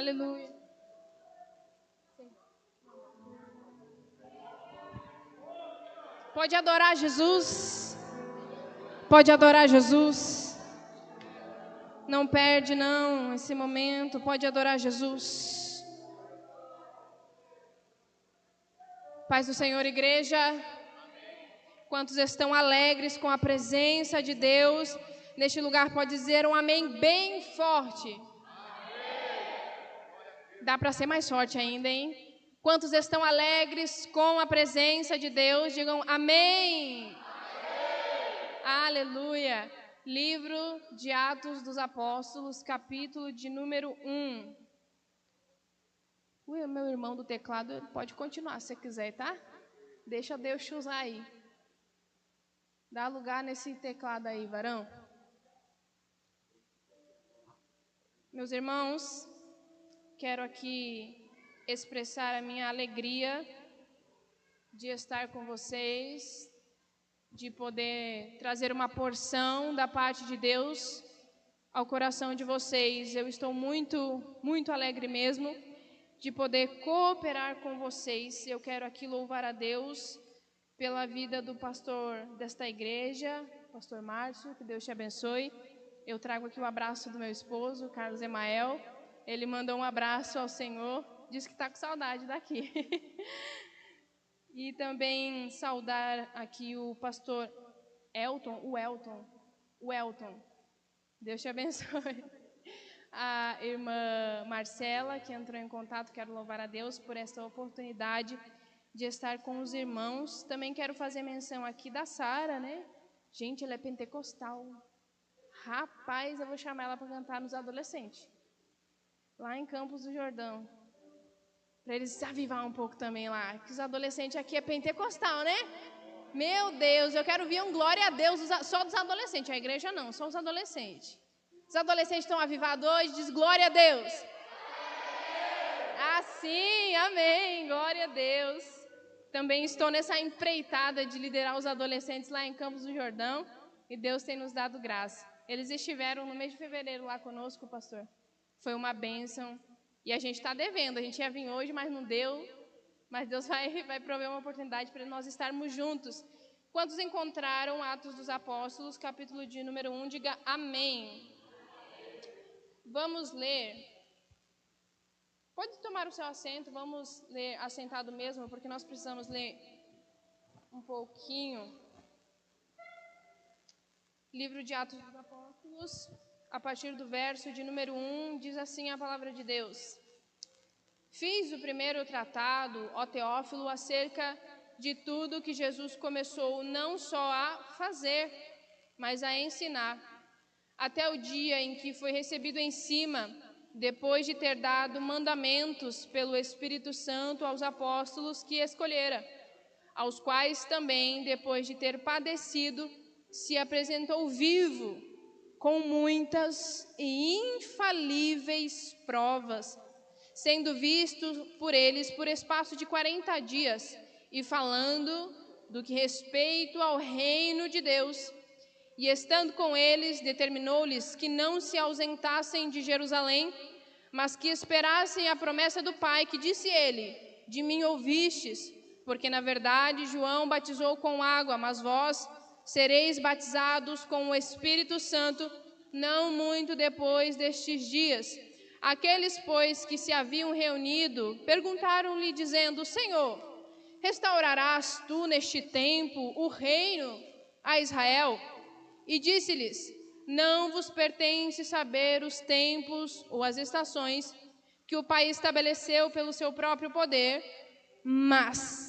Aleluia. Pode adorar Jesus. Pode adorar Jesus. Não perde, não, esse momento. Pode adorar Jesus. Paz do Senhor, igreja. Quantos estão alegres com a presença de Deus neste lugar, pode dizer um amém bem forte. Dá para ser mais forte ainda, hein? Quantos estão alegres com a presença de Deus, digam amém. Aleluia. Livro de Atos dos Apóstolos, capítulo de número 1. O meu irmão do teclado pode continuar se você quiser, tá? Deixa Deus te usar aí. Dá lugar nesse teclado aí, varão. Meus irmãos, quero aqui expressar a minha alegria de estar com vocês, de poder trazer uma porção da parte de Deus ao coração de vocês. Eu estou muito alegre mesmo de poder cooperar com vocês. Eu quero aqui louvar a Deus pela vida do pastor desta igreja, pastor Márcio, que Deus te abençoe. Eu trago aqui o abraço do meu esposo, Carlos Emael. Ele mandou um abraço ao Senhor, disse que está com saudade daqui. E também saudar aqui o pastor Elton. Deus te abençoe. A irmã Marcela, que entrou em contato, quero louvar a Deus por esta oportunidade de estar com os irmãos. Também quero fazer menção aqui da Sara, né? Gente, ela é pentecostal. Rapaz, eu vou chamar ela para cantar nos adolescentes, lá em Campos do Jordão, para eles se avivar um pouco também lá, que os adolescentes aqui é pentecostal, né? Meu Deus, eu quero ver um glória a Deus só dos adolescentes, a igreja não, só os adolescentes. Os adolescentes estão avivados hoje, diz glória a Deus. Ah, sim, amém, glória a Deus. Também estou nessa empreitada de liderar os adolescentes lá em Campos do Jordão, e Deus tem nos dado graça. Eles estiveram no mês de fevereiro lá conosco, pastor. Foi uma bênção. E a gente está devendo, a gente ia vir hoje, mas não deu. Mas Deus vai prover uma oportunidade para nós estarmos juntos. Quantos encontraram Atos dos Apóstolos, capítulo de número 1, diga amém. Vamos ler. Pode tomar o seu assento, vamos ler assentado mesmo, porque nós precisamos ler um pouquinho. Livro de Atos dos Apóstolos, a partir do verso de número 1, diz assim a palavra de Deus. Fiz o primeiro tratado, ó Teófilo, acerca de tudo que Jesus começou não só a fazer, mas a ensinar, até o dia em que foi recebido em cima, depois de ter dado mandamentos pelo Espírito Santo aos apóstolos que escolhera, aos quais também, depois de ter padecido, se apresentou vivo, com muitas e infalíveis provas, sendo visto por eles por espaço de 40 dias, e falando do que respeito ao reino de Deus, e estando com eles, determinou-lhes que não se ausentassem de Jerusalém, mas que esperassem a promessa do Pai, que disse ele, de mim ouvistes, porque na verdade João batizou com água, mas vós sereis batizados com o Espírito Santo, não muito depois destes dias. Aqueles, pois, que se haviam reunido, perguntaram-lhe, dizendo, Senhor, restaurarás tu neste tempo o reino a Israel? E disse-lhes, não vos pertence saber os tempos ou as estações que o Pai estabeleceu pelo seu próprio poder, mas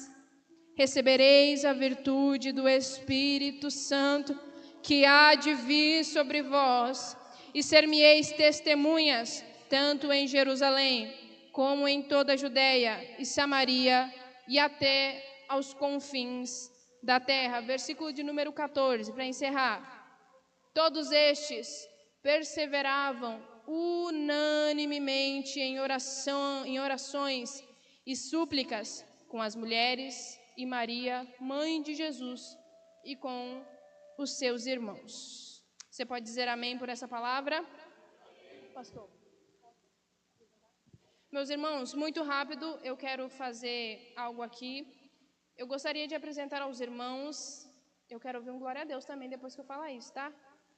recebereis a virtude do Espírito Santo, que há de vir sobre vós, e ser-me-eis testemunhas, tanto em Jerusalém, como em toda a Judeia e Samaria, e até aos confins da terra. Versículo de número 14, para encerrar. Todos estes perseveravam unanimemente em orações e súplicas com as mulheres e Maria, mãe de Jesus, e com os seus irmãos. Você pode dizer amém por essa palavra? Pastor. Meus irmãos, muito rápido, eu quero fazer algo aqui. Eu gostaria de apresentar aos irmãos, eu quero ouvir um glória a Deus também depois que eu falar isso, tá?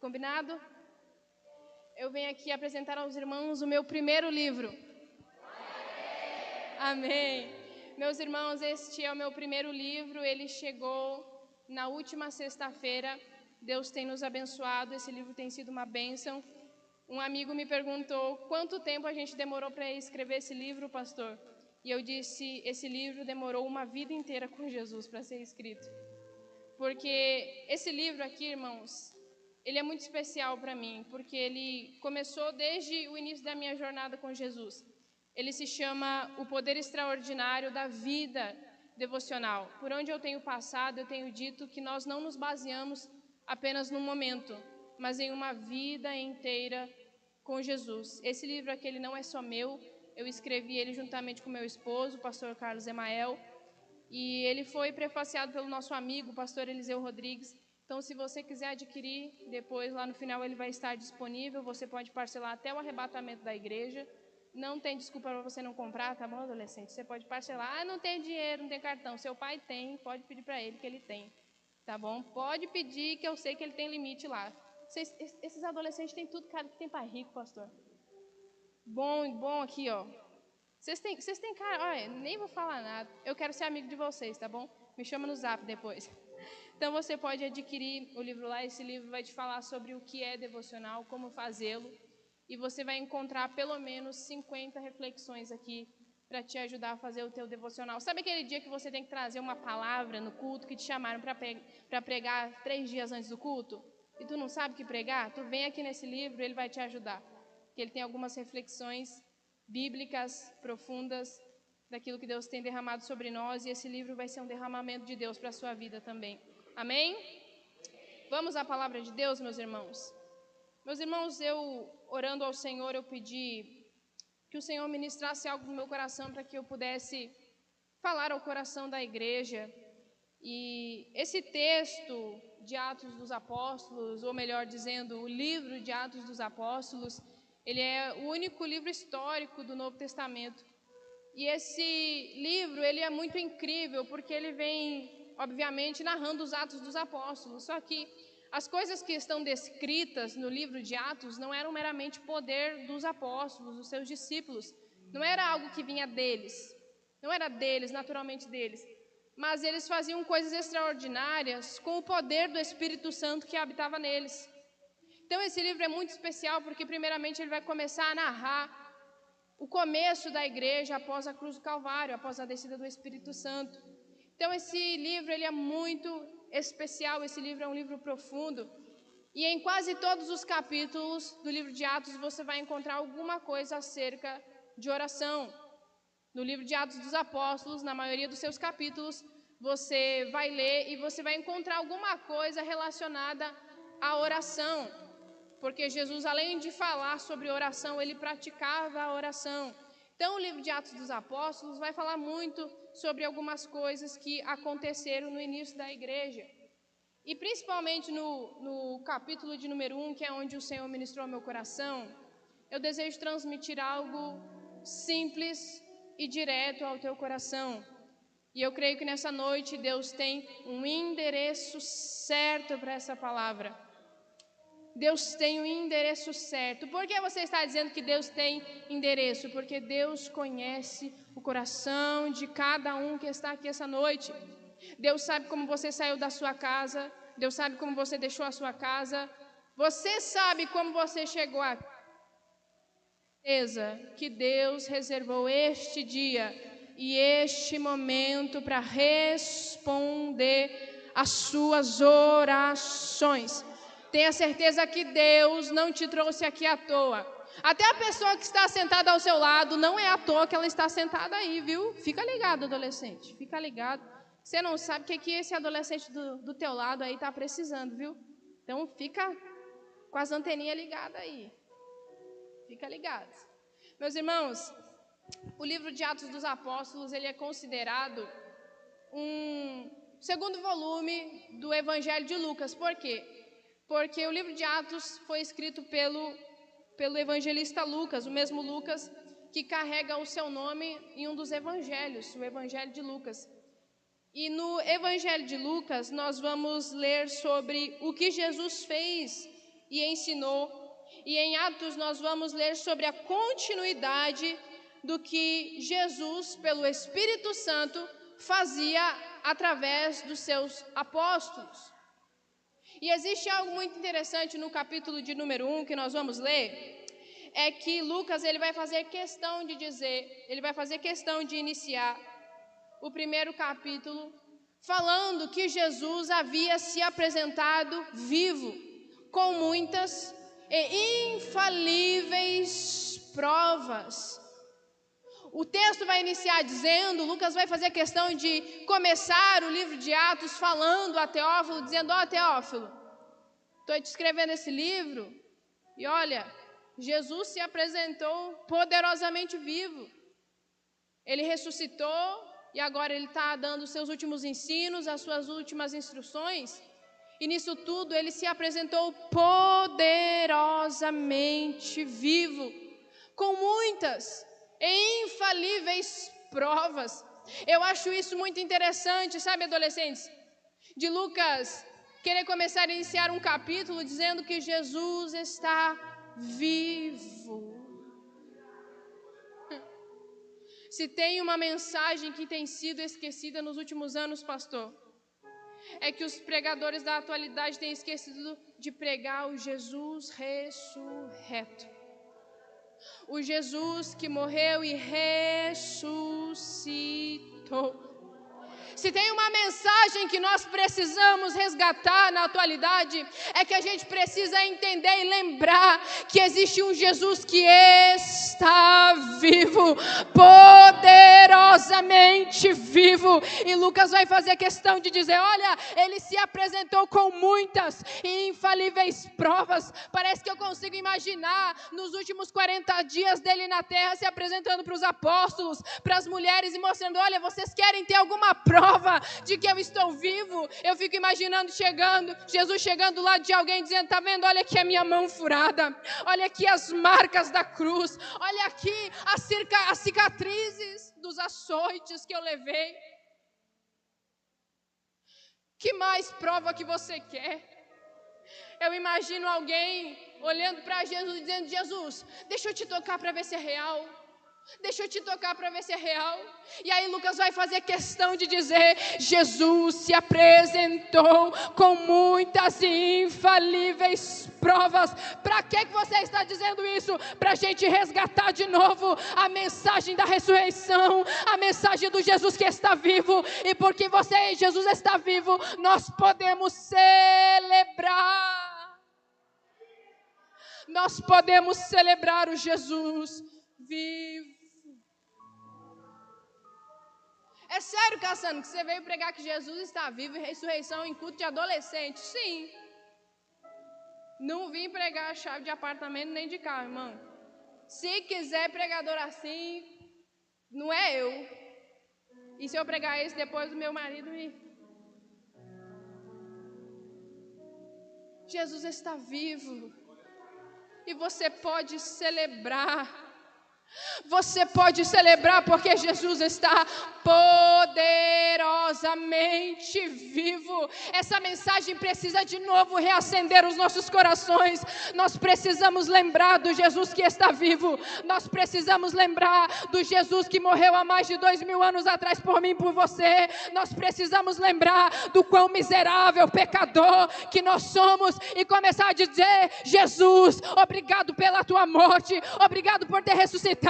Combinado? Eu venho aqui apresentar aos irmãos o meu primeiro livro. Amém. Meus irmãos, este é o meu primeiro livro, ele chegou na última sexta-feira. Deus tem nos abençoado, esse livro tem sido uma bênção. Um amigo me perguntou quanto tempo a gente demorou para escrever esse livro, pastor. E eu disse, esse livro demorou uma vida inteira com Jesus para ser escrito. Porque esse livro aqui, irmãos, ele é muito especial para mim, porque ele começou desde o início da minha jornada com Jesus. Ele se chama O Poder Extraordinário da Vida Devocional. Por onde eu tenho passado, eu tenho dito que nós não nos baseamos apenas no momento, mas em uma vida inteira com Jesus. Esse livro aqui, ele não é só meu, eu escrevi ele juntamente com meu esposo, o pastor Carlos Emael, e ele foi prefaciado pelo nosso amigo, o pastor Eliseu Rodrigues. Então, se você quiser adquirir, depois lá no final ele vai estar disponível, você pode parcelar até o arrebatamento da igreja. Não tem desculpa para você não comprar, tá bom, adolescente? Você pode parcelar. Ah, não tem dinheiro, não tem cartão. Seu pai tem, pode pedir para ele que ele tem. Tá bom? Pode pedir, que eu sei que ele tem limite lá. Esses adolescentes têm tudo, cara, que tem pai rico, pastor. Bom aqui, ó. Vocês têm cara, olha, nem vou falar nada. Eu quero ser amigo de vocês, tá bom? Me chama no zap depois. Então você pode adquirir o livro lá. Esse livro vai te falar sobre o que é devocional, como fazê-lo. E você vai encontrar pelo menos 50 reflexões aqui para te ajudar a fazer o teu devocional. Sabe aquele dia que você tem que trazer uma palavra no culto, que te chamaram para pregar 3 dias antes do culto? E tu não sabe o que pregar? Tu vem aqui nesse livro, ele vai te ajudar. Porque ele tem algumas reflexões bíblicas profundas daquilo que Deus tem derramado sobre nós. E esse livro vai ser um derramamento de Deus para a sua vida também. Amém? Vamos à palavra de Deus, meus irmãos. Meus irmãos, eu, orando ao Senhor, eu pedi que o Senhor ministrasse algo no meu coração para que eu pudesse falar ao coração da igreja. E esse texto de Atos dos Apóstolos, ou melhor dizendo, o livro de Atos dos Apóstolos, ele é o único livro histórico do Novo Testamento. E esse livro, ele é muito incrível, porque ele vem, obviamente, narrando os Atos dos Apóstolos. Só que as coisas que estão descritas no livro de Atos não eram meramente poder dos apóstolos, dos seus discípulos. Não era algo que vinha deles. Não era deles, naturalmente deles. Mas eles faziam coisas extraordinárias com o poder do Espírito Santo que habitava neles. Então esse livro é muito especial porque, primeiramente, ele vai começar a narrar o começo da igreja após a cruz do Calvário, após a descida do Espírito Santo. Então esse livro, ele é muito especial, esse livro é um livro profundo. E em quase todos os capítulos do livro de Atos você vai encontrar alguma coisa acerca de oração. No livro de Atos dos Apóstolos, na maioria dos seus capítulos, você vai ler e você vai encontrar alguma coisa relacionada à oração. Porque Jesus, além de falar sobre oração, ele praticava a oração. Então, o livro de Atos dos Apóstolos vai falar muito sobre algumas coisas que aconteceram no início da igreja. E principalmente no capítulo de número 1, que é onde o Senhor ministrou ao meu coração, eu desejo transmitir algo simples e direto ao teu coração. E eu creio que nessa noite Deus tem um endereço certo para essa palavra. Deus tem um endereço certo. Por que você está dizendo que Deus tem endereço? Porque Deus conhece o coração de cada um que está aqui essa noite. Deus sabe como você saiu da sua casa. Deus sabe como você deixou a sua casa. Você sabe como você chegou aqui. Que Deus reservou este dia e este momento para responder às suas orações. Tenha certeza que Deus não te trouxe aqui à toa. Até a pessoa que está sentada ao seu lado, não é à toa que ela está sentada aí, viu? Fica ligado, adolescente, fica ligado. Você não sabe o que esse adolescente do teu lado aí está precisando, viu? Então fica com as anteninhas ligadas aí. Fica ligado. Meus irmãos, o livro de Atos dos Apóstolos, ele é considerado um segundo volume do Evangelho de Lucas. Por quê? Porque o livro de Atos foi escrito pelo evangelista Lucas, o mesmo Lucas que carrega o seu nome em um dos evangelhos, o Evangelho de Lucas. E no Evangelho de Lucas, nós vamos ler sobre o que Jesus fez e ensinou. E em Atos, nós vamos ler sobre a continuidade do que Jesus, pelo Espírito Santo, fazia através dos seus apóstolos. E existe algo muito interessante no capítulo de número 1 que nós vamos ler, é que Lucas ele vai fazer questão de dizer, ele vai fazer questão de iniciar o primeiro capítulo falando que Jesus havia se apresentado vivo, com muitas e infalíveis provas. O texto vai iniciar dizendo, Lucas vai fazer questão de começar o livro de Atos falando a Teófilo, dizendo, ó Teófilo, estou te escrevendo esse livro e olha, Jesus se apresentou poderosamente vivo. Ele ressuscitou e agora ele está dando os seus últimos ensinos, as suas últimas instruções. E nisso tudo ele se apresentou poderosamente vivo, com muitas e infalíveis provas. Eu acho isso muito interessante, sabe, adolescentes? De Lucas querer começar a iniciar um capítulo dizendo que Jesus está vivo. Se tem uma mensagem que tem sido esquecida nos últimos anos, pastor, é que os pregadores da atualidade têm esquecido de pregar o Jesus ressurreto. O Jesus que morreu e ressuscitou. Se tem uma mensagem que nós precisamos resgatar na atualidade, é que a gente precisa entender e lembrar que existe um Jesus que está vivo, poderosamente vivo. E Lucas vai fazer questão de dizer, olha, ele se apresentou com muitas e infalíveis provas. Parece que eu consigo imaginar nos últimos 40 dias dele na terra se apresentando para os apóstolos, para as mulheres e mostrando, olha, vocês querem ter alguma prova de que eu estou vivo? Eu fico imaginando Jesus chegando lá de alguém dizendo, tá vendo, olha aqui a minha mão furada, olha aqui as marcas da cruz, olha aqui as cicatrizes dos açoites que eu levei. Que mais prova que você quer? Eu imagino alguém olhando para Jesus e dizendo, Jesus, deixa eu te tocar para ver se é real. Deixa eu te tocar para ver se é real. E aí Lucas vai fazer questão de dizer, Jesus se apresentou com muitas e infalíveis provas. Para que você está dizendo isso? Para a gente resgatar de novo a mensagem da ressurreição, a mensagem do Jesus que está vivo. E porque Jesus está vivo, nós podemos celebrar. Nós podemos celebrar o Jesus vivo. É sério, Cassano, que você veio pregar que Jesus está vivo e ressurreição em culto de adolescente? Sim. Não vim pregar a chave de apartamento nem de carro, irmão. Se quiser pregador assim, não é eu. E se eu pregar isso depois do meu marido me... Jesus está vivo. E você pode celebrar. Você pode celebrar porque Jesus está poderosamente vivo. Essa mensagem precisa de novo reacender os nossos corações. Nós precisamos lembrar do Jesus que está vivo. Nós precisamos lembrar do Jesus que morreu há mais de 2000 anos atrás por mim e por você. Nós precisamos lembrar do quão miserável, pecador que nós somos e começar a dizer, Jesus, obrigado pela tua morte, obrigado por ter ressuscitado,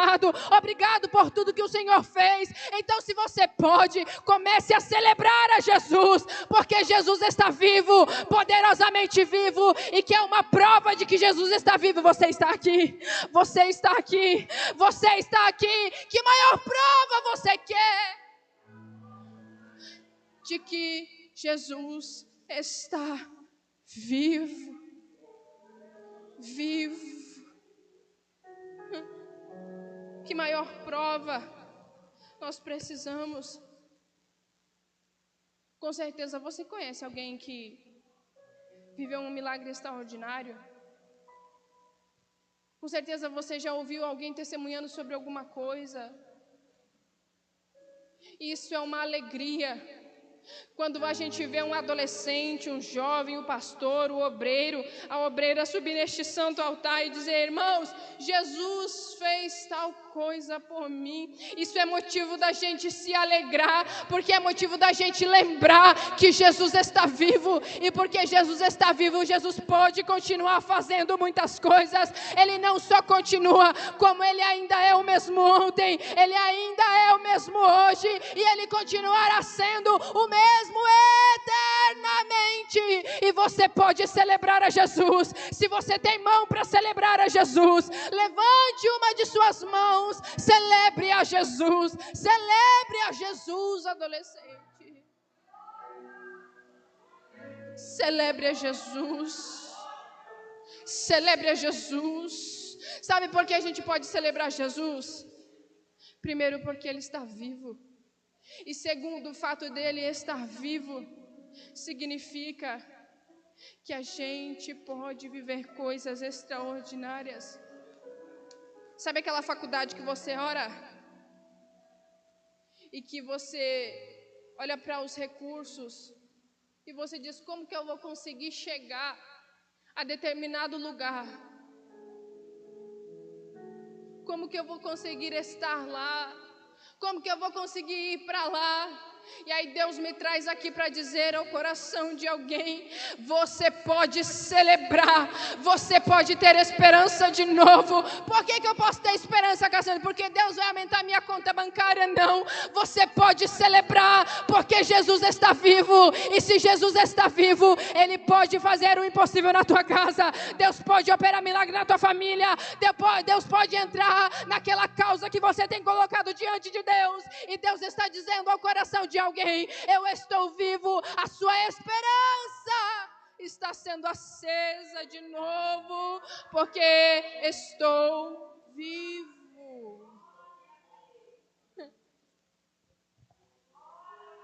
obrigado por tudo que o Senhor fez. Então, se você pode, comece a celebrar a Jesus, porque Jesus está vivo, poderosamente vivo, e que é uma prova de que Jesus está vivo. Você está aqui, você está aqui, você está aqui. Que maior prova você quer de que Jesus está vivo? Vivo. Que maior prova nós precisamos? Com certeza você conhece alguém que viveu um milagre extraordinário. Com certeza você já ouviu alguém testemunhando sobre alguma coisa. Isso é uma alegria. Quando a gente vê um adolescente, um jovem, o pastor, o obreiro, a obreira subir neste santo altar e dizer: irmãos, Jesus fez tal coisa por mim. Isso é motivo da gente se alegrar, porque é motivo da gente lembrar que Jesus está vivo. E porque Jesus está vivo, Jesus pode continuar fazendo muitas coisas. Ele não só continua, como Ele ainda é o mesmo ontem, Ele ainda é o mesmo hoje, e Ele continuará sendo o mesmo eternamente. E você pode celebrar a Jesus. Se você tem mão para celebrar a Jesus, levante uma de suas mãos, celebre a Jesus, celebre a Jesus, adolescente, celebre a Jesus, celebre a Jesus. Sabe por que a gente pode celebrar Jesus? Primeiro, porque Ele está vivo. E segundo, o fato dele estar vivo significa que a gente pode viver coisas extraordinárias. Sabe aquela faculdade que você ora e que você olha para os recursos e você diz: como que eu vou conseguir chegar a determinado lugar? Como que eu vou conseguir estar lá? Como que eu vou conseguir ir para lá? E aí Deus me traz aqui para dizer ao coração de alguém: você pode celebrar, você pode ter esperança de novo. Por que eu posso ter esperança, Cassiano? Porque Deus vai aumentar minha conta bancária? Não, você pode celebrar, porque Jesus está vivo. E se Jesus está vivo, Ele pode fazer o impossível na tua casa. Deus pode operar milagre na tua família. Deus pode entrar naquela causa que você tem colocado diante de Deus. E Deus está dizendo ao coração de alguém: eu estou vivo. A sua esperança está sendo acesa de novo, porque estou vivo.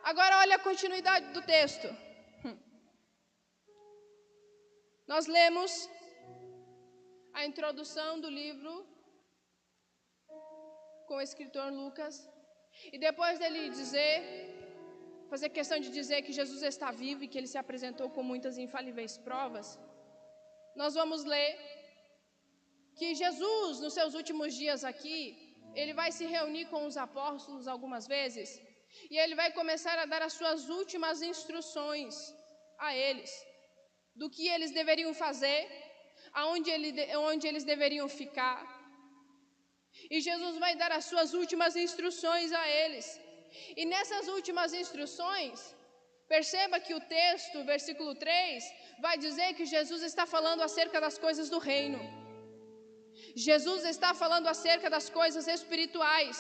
Agora olha a continuidade do texto. Nós lemos a introdução do livro com o escritor Lucas, e depois dele fazer questão de dizer que Jesus está vivo e que Ele se apresentou com muitas infalíveis provas, nós vamos ler que Jesus, nos seus últimos dias aqui, Ele vai se reunir com os apóstolos algumas vezes, e Ele vai começar a dar as suas últimas instruções a eles, do que eles deveriam fazer, onde eles deveriam ficar. E Jesus vai dar as suas últimas instruções a eles. E nessas últimas instruções, perceba que o texto, versículo 3, vai dizer que Jesus está falando acerca das coisas do reino. Jesus está falando acerca das coisas espirituais.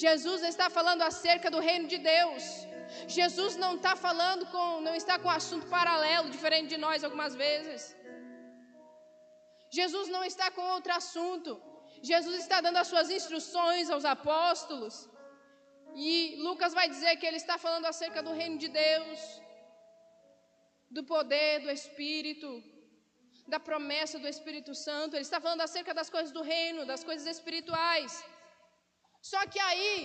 Jesus está falando acerca do reino de Deus. Jesus não está com assunto paralelo, diferente de nós algumas vezes. Jesus não está com outro assunto. Jesus está dando as suas instruções aos apóstolos. E Lucas vai dizer que ele está falando acerca do reino de Deus, do poder do Espírito, da promessa do Espírito Santo. Ele está falando acerca das coisas do reino, das coisas espirituais. Só que aí,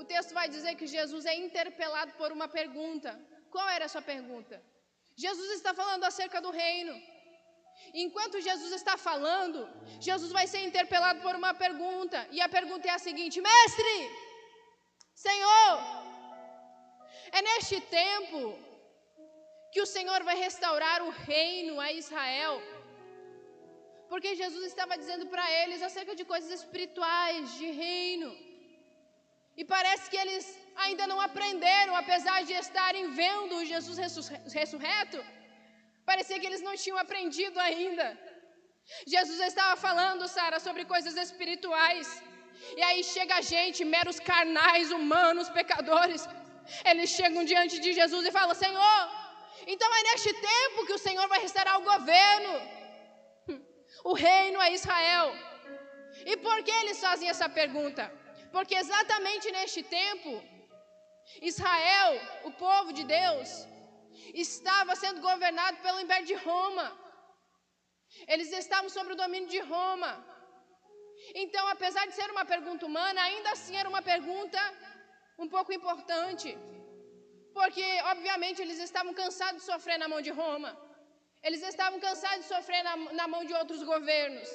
o texto vai dizer que Jesus é interpelado por uma pergunta. Qual era a sua pergunta? Jesus está falando acerca do reino. Enquanto Jesus está falando, Jesus vai ser interpelado por uma pergunta. E a pergunta é a seguinte: Mestre, Senhor, é neste tempo que o Senhor vai restaurar o reino a Israel? Porque Jesus estava dizendo para eles acerca de coisas espirituais, de reino. E parece que eles ainda não aprenderam, apesar de estarem vendo Jesus ressurreto. Parecia que eles não tinham aprendido ainda. Jesus estava falando, Sara, sobre coisas espirituais. E aí chega a gente, meros carnais, humanos, pecadores. Eles chegam diante de Jesus e falam: Senhor, então é neste tempo que o Senhor vai restaurar o governo, o reino a Israel. E por que eles fazem essa pergunta? Porque exatamente neste tempo, Israel, o povo de Deus, estava sendo governado pelo Império de Roma. Eles estavam sob o domínio de Roma. Então, apesar de ser uma pergunta humana, ainda assim era uma pergunta um pouco importante. Porque, obviamente, eles estavam cansados de sofrer na mão de Roma. Eles estavam cansados de sofrer na mão de outros governos.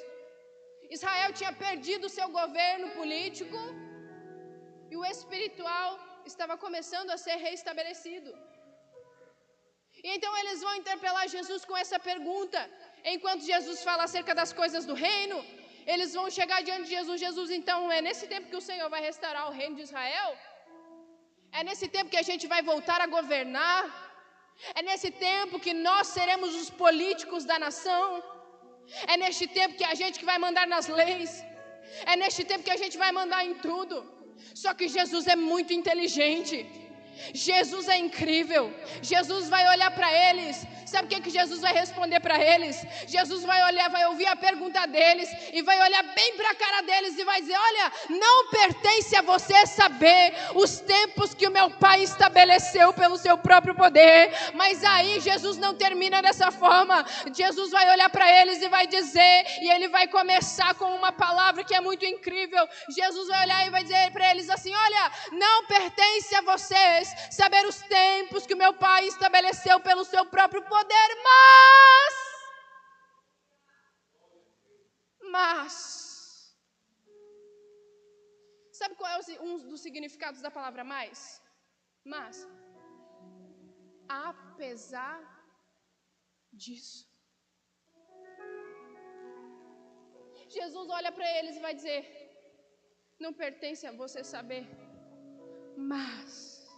Israel tinha perdido o seu governo político e o espiritual estava começando a ser reestabelecido. E então eles vão interpelar Jesus com essa pergunta. Enquanto Jesus fala acerca das coisas do reino, eles vão chegar diante de Jesus. Jesus, então, é nesse tempo que o Senhor vai restaurar o reino de Israel? É nesse tempo que a gente vai voltar a governar? É nesse tempo que nós seremos os políticos da nação? É neste tempo que a gente que vai mandar nas leis? É neste tempo que a gente vai mandar em tudo? Só que Jesus é muito inteligente. Jesus é incrível. Jesus vai olhar para eles. Sabe o que Jesus vai responder para eles? Jesus vai olhar, vai ouvir a pergunta deles e vai olhar bem para a cara deles e vai dizer: olha, não pertence a você saber os tempos que o meu Pai estabeleceu pelo seu próprio poder. Mas aí Jesus não termina dessa forma. Jesus vai olhar para eles e vai dizer, e ele vai começar com uma palavra que é muito incrível. Jesus vai olhar e vai dizer para eles assim: olha, não pertence a vocês saber os tempos que o meu Pai estabeleceu pelo seu próprio poder, mas, sabe qual é um dos significados da palavra mais? Mas, apesar disso, Jesus olha para eles e vai dizer: não pertence a você saber, mas,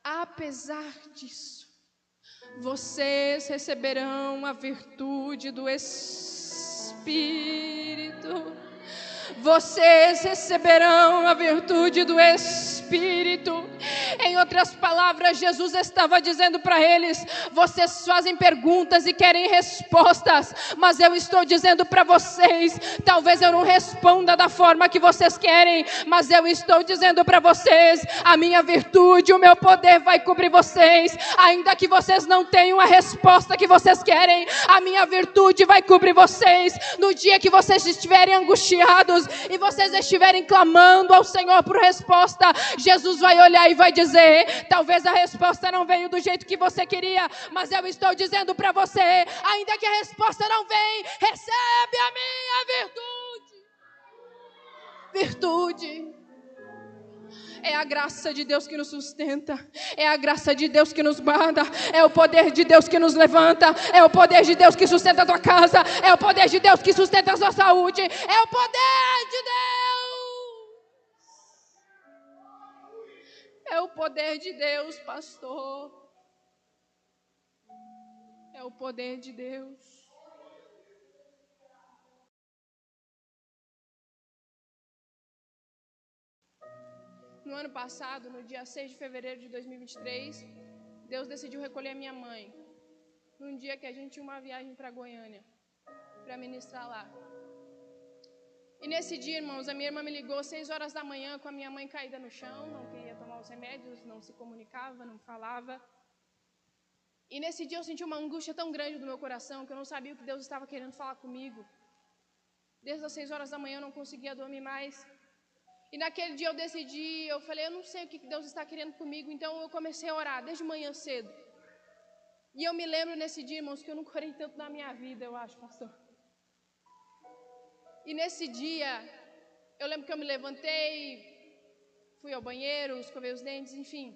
apesar disso, vocês receberão a virtude do Espírito. Vocês receberão a virtude do Espírito. Em outras palavras, Jesus estava dizendo para eles: vocês fazem perguntas e querem respostas, mas eu estou dizendo para vocês, talvez eu não responda da forma que vocês querem, mas eu estou dizendo para vocês, a minha virtude, o meu poder vai cobrir vocês. Ainda que vocês não tenham a resposta que vocês querem, a minha virtude vai cobrir vocês. No dia que vocês estiverem angustiados e vocês estiverem clamando ao Senhor por resposta, Jesus vai olhar e vai dizer: talvez a resposta não veio do jeito que você queria, mas eu estou dizendo para você, ainda que a resposta não vem, recebe a minha virtude. Virtude é a graça de Deus que nos sustenta, é a graça de Deus que nos guarda, é o poder de Deus que nos levanta, é o poder de Deus que sustenta a tua casa, é o poder de Deus que sustenta a sua saúde, é o poder de Deus. É o poder de Deus, pastor. É o poder de Deus. No ano passado, no dia 6 de fevereiro de 2023, Deus decidiu recolher a minha mãe. Num dia que a gente tinha uma viagem para Goiânia, para ministrar lá. E nesse dia, irmãos, a minha irmã me ligou 6 horas da manhã com a minha mãe caída no chão, não queria tomar os remédios, não se comunicava, não falava. E nesse dia eu senti uma angústia tão grande no meu coração que eu não sabia o que Deus estava querendo falar comigo. Desde as 6 horas da manhã eu não conseguia dormir mais. E naquele dia eu decidi, eu falei, eu não sei o que Deus está querendo comigo, então eu comecei a orar desde manhã cedo. E eu me lembro nesse dia, irmãos, que eu nunca orei tanto na minha vida, eu acho, pastor. E nesse dia, eu lembro que eu me levantei, fui ao banheiro, escovei os dentes, enfim.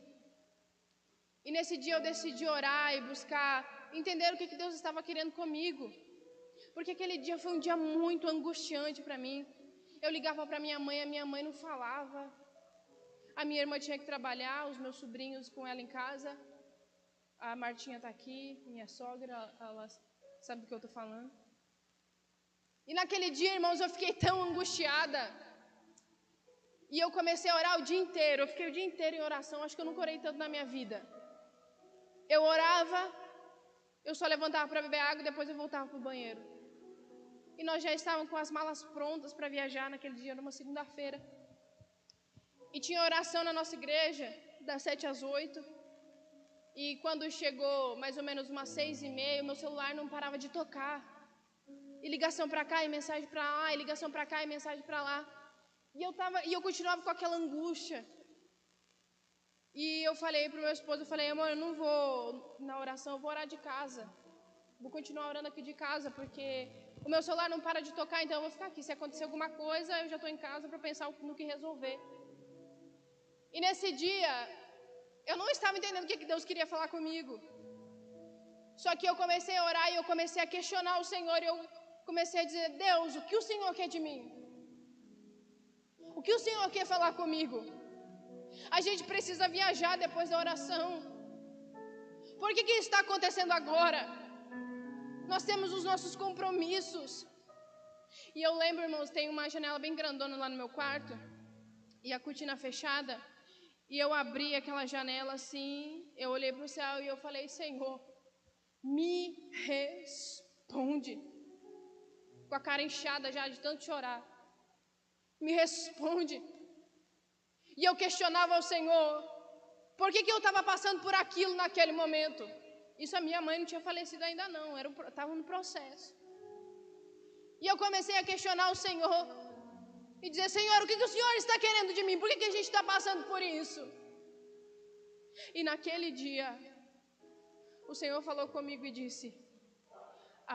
E nesse dia eu decidi orar e buscar, entender o que Deus estava querendo comigo. Porque aquele dia foi um dia muito angustiante para mim. Eu ligava para minha mãe, a minha mãe não falava. A minha irmã tinha que trabalhar, os meus sobrinhos com ela em casa. A Martinha está aqui, minha sogra, ela sabe do que eu estou falando. E naquele dia, irmãos, eu fiquei tão angustiada. E eu comecei a orar o dia inteiro. Eu fiquei o dia inteiro em oração. Acho que eu nunca orei tanto na minha vida. Eu orava, eu só levantava para beber água e depois eu voltava para o banheiro. E nós já estávamos com as malas prontas para viajar naquele dia, numa segunda-feira. E tinha oração na nossa igreja, das 7 às 8. E quando chegou mais ou menos umas 6h30, meu celular não parava de tocar. E ligação para cá, e mensagem para lá, e ligação para cá, e mensagem para lá. E eu continuava com aquela angústia. E eu falei para o meu esposo, amor, eu não vou na oração, eu vou orar de casa. Vou continuar orando aqui de casa, porque o meu celular não para de tocar, então eu vou ficar aqui. Se acontecer alguma coisa, eu já estou em casa para pensar no que resolver. E nesse dia, eu não estava entendendo o que Deus queria falar comigo. Só que eu comecei a orar e eu comecei a questionar o Senhor. E eu comecei a dizer, Deus, o que o Senhor quer de mim? O que o Senhor quer falar comigo? A gente precisa viajar depois da oração. Por que isso está acontecendo agora? Nós temos os nossos compromissos. E eu lembro, irmãos, tem uma janela bem grandona lá no meu quarto. E a cortina fechada. E eu abri aquela janela assim. Eu olhei para o céu e eu falei, Senhor, me responde. Com a cara inchada já de tanto chorar. Me responde. E eu questionava ao Senhor, por que eu estava passando por aquilo naquele momento? Isso a minha mãe não tinha falecido ainda não, estava no processo. E eu comecei a questionar o Senhor, e dizer, Senhor, o que o Senhor está querendo de mim? Por que a gente está passando por isso? E naquele dia, o Senhor falou comigo e disse,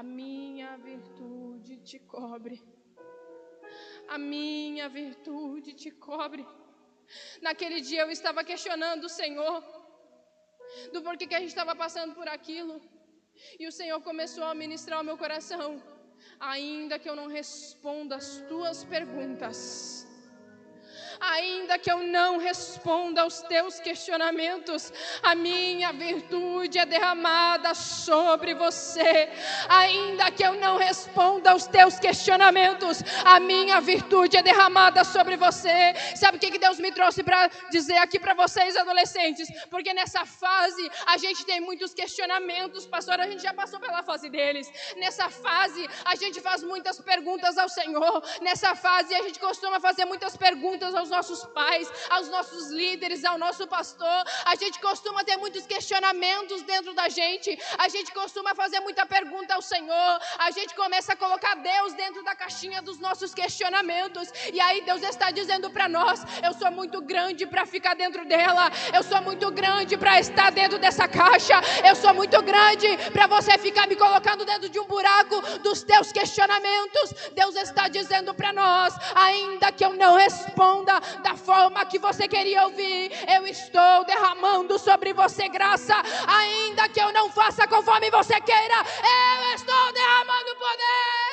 a minha virtude te cobre. A minha virtude te cobre. Naquele dia eu estava questionando o Senhor do porquê que a gente estava passando por aquilo. E o Senhor começou a ministrar ao meu coração. Ainda que eu não responda as tuas perguntas, ainda que eu não responda aos teus questionamentos, a minha virtude é derramada sobre você. Ainda que eu não responda aos teus questionamentos, a minha virtude é derramada sobre você. Sabe o que Deus me trouxe para dizer aqui para vocês, adolescentes? Porque nessa fase a gente tem muitos questionamentos, pastor, a gente já passou pela fase deles. Nessa fase a gente faz muitas perguntas ao Senhor. Nessa fase a gente costuma fazer muitas perguntas aos nossos pais, aos nossos líderes, ao nosso pastor. A gente costuma ter muitos questionamentos dentro da gente. A gente costuma fazer muita pergunta ao Senhor. A gente começa a colocar Deus dentro da caixinha dos nossos questionamentos. E aí Deus está dizendo para nós, eu sou muito grande para ficar dentro dela. Eu sou muito grande para estar dentro dessa caixa. Eu sou muito grande para você ficar me colocando dentro de um buraco dos teus questionamentos. Deus está dizendo para nós, ainda que eu não responda da forma que você queria ouvir, eu estou derramando sobre você graça. Ainda que eu não faça conforme você queira, eu estou derramando poder.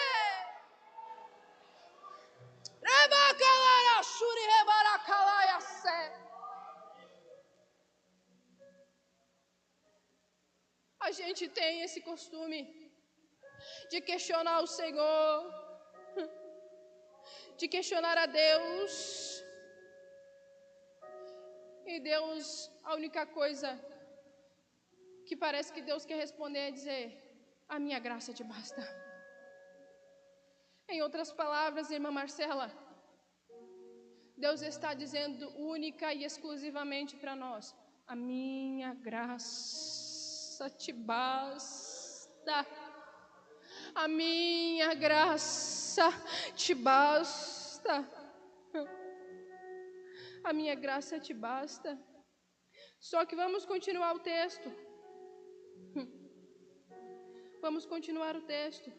A gente tem esse costume de questionar o Senhor, de questionar a Deus. E Deus, a única coisa que parece que Deus quer responder é dizer, a minha graça te basta. Em outras palavras, irmã Marcela, Deus está dizendo única e exclusivamente para nós, a minha graça te basta. A minha graça te basta. A minha graça te basta. Só que vamos continuar o texto. Vamos continuar o texto.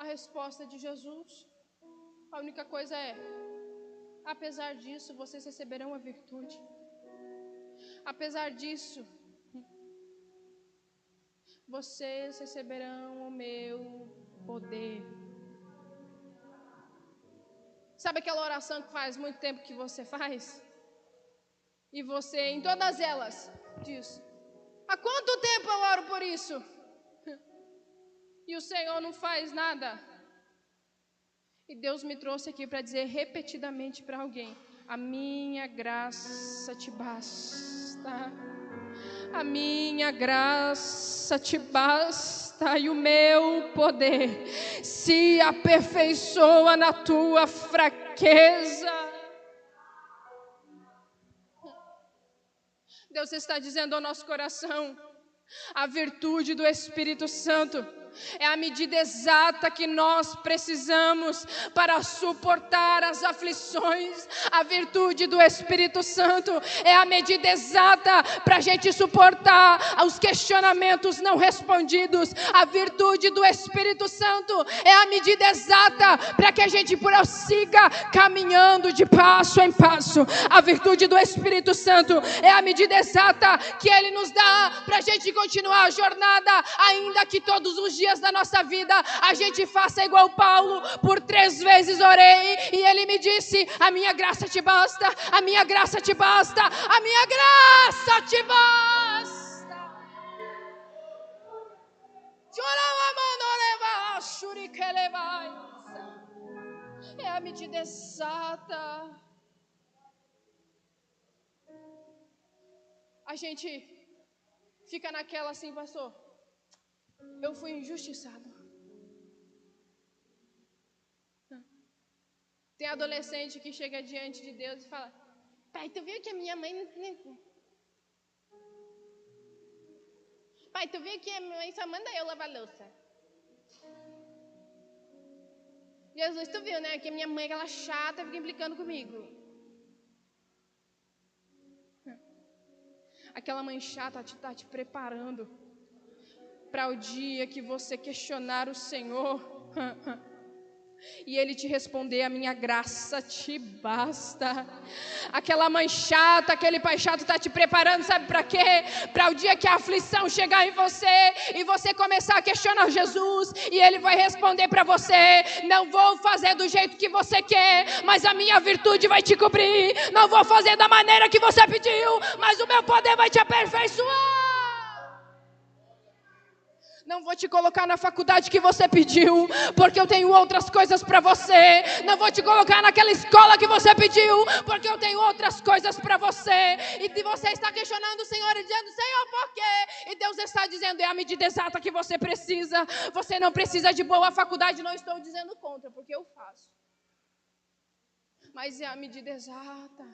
A resposta de Jesus, a única coisa é, apesar disso, vocês receberão a virtude. Apesar disso, vocês receberão o meu poder. Sabe aquela oração que faz muito tempo que você faz? E você, em todas elas, diz, há quanto tempo eu oro por isso? E o Senhor não faz nada. E Deus me trouxe aqui para dizer repetidamente para alguém, a minha graça te basta. A minha graça te basta e o meu poder se aperfeiçoa na tua fraqueza. Deus está dizendo ao nosso coração: a virtude do Espírito Santo é a medida exata que nós precisamos para suportar as aflições. A virtude do Espírito Santo é a medida exata para a gente suportar os questionamentos não respondidos. A virtude do Espírito Santo é a medida exata para que a gente prossiga caminhando de passo em passo. A virtude do Espírito Santo é a medida exata que Ele nos dá para a gente continuar a jornada, ainda que todos os dias da nossa vida a gente faça igual Paulo. Por 3 vezes orei e ele me disse: a minha graça te basta, a minha graça te basta, a minha graça te basta. É a medida exata. A gente fica naquela assim: pastor, eu fui injustiçado. Tem adolescente que chega diante de Deus e fala: pai, tu viu que a minha mãe... Pai, tu viu que a minha mãe só manda eu lavar louça. Jesus, tu viu, né, que a minha mãe, aquela chata, fica implicando comigo. Aquela mãe chata está te preparando para o dia que você questionar o Senhor e Ele te responder: a minha graça te basta. Aquela mãe chata, aquele pai chato está te preparando, sabe para quê? Para o dia que a aflição chegar em você e você começar a questionar Jesus, e Ele vai responder para você: não vou fazer do jeito que você quer, mas a minha virtude vai te cobrir. Não vou fazer da maneira que você pediu, mas o meu poder vai te aperfeiçoar. Não vou te colocar na faculdade que você pediu, porque eu tenho outras coisas para você. Não vou te colocar naquela escola que você pediu, porque eu tenho outras coisas para você. E você está questionando o Senhor e dizendo: Senhor, por quê? E Deus está dizendo: é a medida exata que você precisa. Você não precisa de boa faculdade, não estou dizendo contra, porque eu faço. Mas é a medida exata.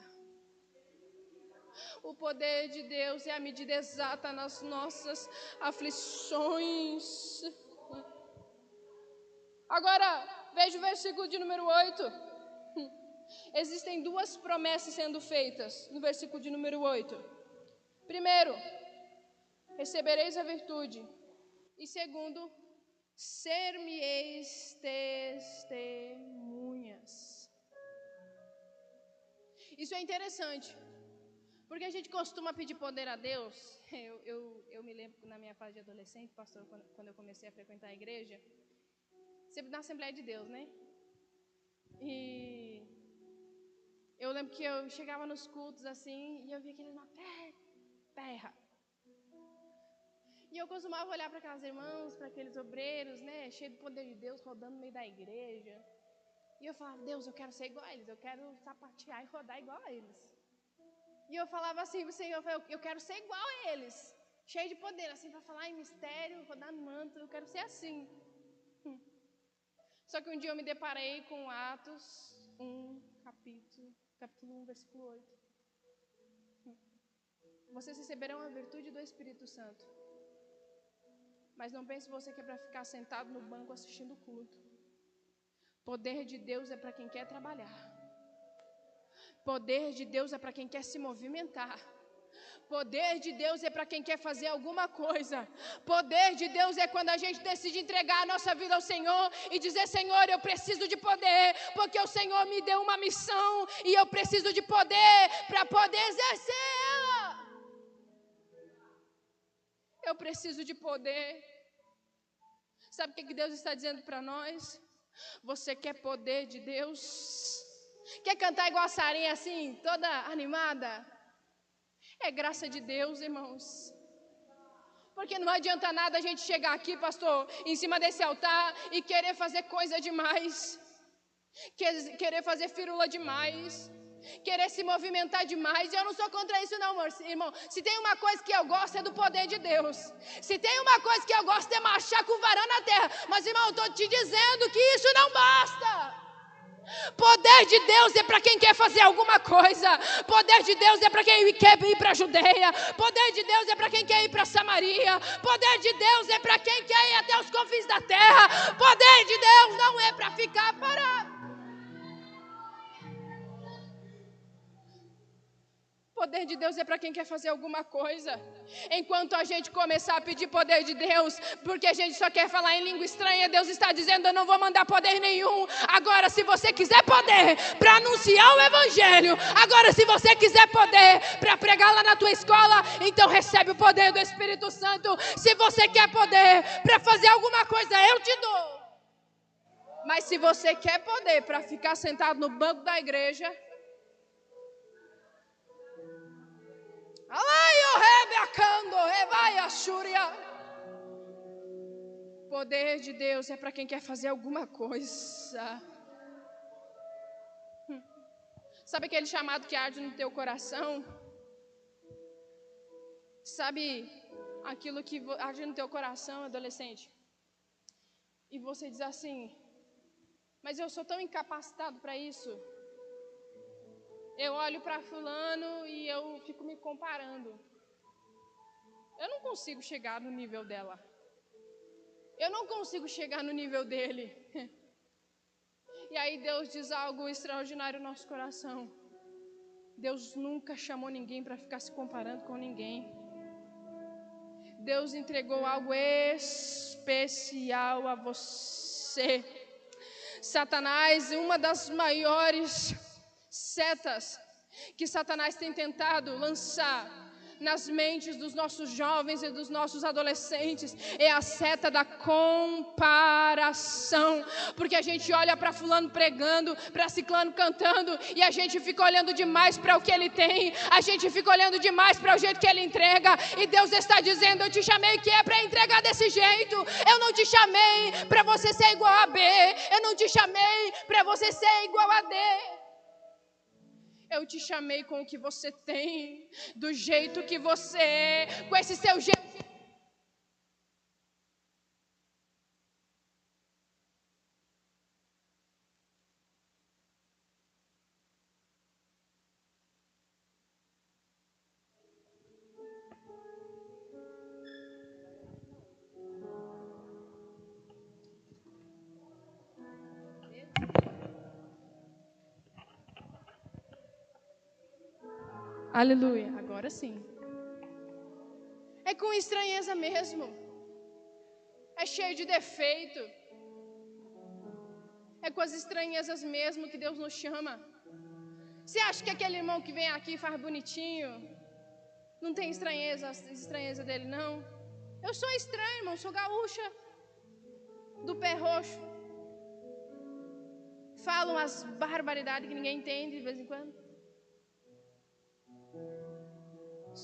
O poder de Deus é a medida exata nas nossas aflições. Agora, veja o versículo de número 8. Existem 2 promessas sendo feitas no versículo de número 8. Primeiro, recebereis a virtude. E segundo, ser-me-eis testemunhas. Isso é interessante, porque a gente costuma pedir poder a Deus. Eu me lembro na minha fase de adolescente, pastor, quando eu comecei a frequentar a igreja, sempre na Assembleia de Deus, né? E eu lembro que eu chegava nos cultos assim, e eu via aquele na terra. E eu costumava olhar para aquelas irmãs, para aqueles obreiros, né, cheio do poder de Deus, rodando no meio da igreja. E eu falava: Deus, eu quero ser igual a eles, eu quero sapatear e rodar igual a eles. E eu falava assim pro Senhor: eu quero ser igual a eles, cheio de poder, assim, para falar em mistério, rodar no manto, eu quero ser assim. Só que um dia eu me deparei com Atos 1, capítulo 1, versículo 8. Vocês receberão a virtude do Espírito Santo. Mas não pense você que é para ficar sentado no banco assistindo o culto. Poder de Deus é para quem quer trabalhar. Poder de Deus é para quem quer se movimentar. Poder de Deus é para quem quer fazer alguma coisa. Poder de Deus é quando a gente decide entregar a nossa vida ao Senhor e dizer: Senhor, eu preciso de poder, porque o Senhor me deu uma missão e eu preciso de poder para poder exercê-la. Eu preciso de poder. Sabe o que Deus está dizendo para nós? Você quer poder de Deus? Quer cantar igual a Sarinha assim, toda animada? É graça de Deus, irmãos. Porque não adianta nada a gente chegar aqui, pastor, em cima desse altar e querer fazer coisa demais. Querer fazer firula demais. Querer se movimentar demais. Eu não sou contra isso não, irmão. Se tem uma coisa que eu gosto é do poder de Deus. Se tem uma coisa que eu gosto é marchar com o varão na terra. Mas, irmão, eu estou te dizendo que isso não basta. Poder de Deus é para quem quer fazer alguma coisa. Poder de Deus é para quem quer ir para a Judeia. Poder de Deus é para quem quer ir para Samaria. Poder de Deus é para quem quer ir até os confins da terra. Poder de Deus não é para ficar parado. Poder de Deus é para quem quer fazer alguma coisa. Enquanto a gente começar a pedir poder de Deus, porque a gente só quer falar em língua estranha, Deus está dizendo: eu não vou mandar poder nenhum. Agora, se você quiser poder para anunciar o evangelho, agora se você quiser poder para pregar lá na tua escola, então recebe o poder do Espírito Santo. Se você quer poder para fazer alguma coisa, eu te dou. Mas se você quer poder para ficar sentado no banco da igreja, poder de Deus é para quem quer fazer alguma coisa. Sabe aquele chamado que arde no teu coração? Sabe aquilo que arde no teu coração, adolescente? E você diz assim: mas eu sou tão incapacitado para isso. Eu olho para fulano e eu fico me comparando. Eu não consigo chegar no nível dela. Eu não consigo chegar no nível dele. E aí Deus diz algo extraordinário no nosso coração. Deus nunca chamou ninguém para ficar se comparando com ninguém. Deus entregou algo especial a você. Satanás, uma das maiores setas que Satanás tem tentado lançar nas mentes dos nossos jovens e dos nossos adolescentes é a seta da comparação. Porque a gente olha para fulano pregando, para ciclano cantando, e a gente fica olhando demais para o que ele tem, a gente fica olhando demais para o jeito que ele entrega, e Deus está dizendo: eu te chamei que é para entregar desse jeito. Eu não te chamei para você ser igual a B, eu não te chamei para você ser igual a D. Eu te chamei com o que você tem, do jeito que você é, com esse seu jeito. Aleluia, agora sim. É com estranheza mesmo. É cheio de defeito. É com as estranhezas mesmo que Deus nos chama. Você acha que aquele irmão que vem aqui faz bonitinho, não tem estranheza dele, não? Eu sou estranho, irmão, sou gaúcha, do pé roxo. Falo umas barbaridades que ninguém entende de vez em quando.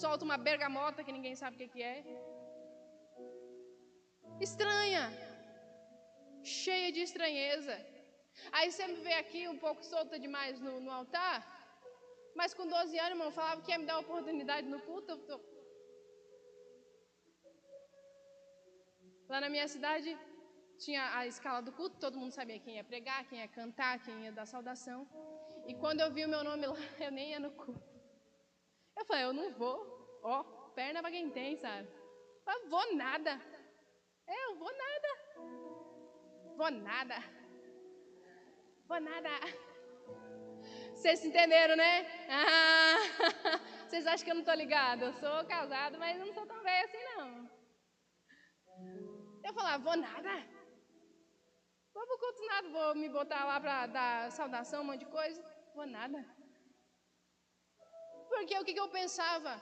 Solta uma bergamota que ninguém sabe o que é. Estranha. Cheia de estranheza. Aí você me vê aqui um pouco solta demais no altar. Mas com 12 anos, irmão, falava que ia me dar oportunidade no culto. Lá na minha cidade tinha a escala do culto. Todo mundo sabia quem ia pregar, quem ia cantar, quem ia dar saudação. E quando eu vi o meu nome lá, eu nem ia no culto. Eu falei: eu não vou. Ó, perna pra quem tem, sabe? Eu vou nada. Eu vou nada. Vou nada. Vou nada. Vocês entenderam, né? Ah, vocês acham que eu não tô ligada? Eu sou casado, mas eu não sou tão velha assim, não. Eu falava: vou nada. Vou pro culto nada. Vou me botar lá pra dar saudação, um monte de coisa. Vou nada. Porque o que eu pensava?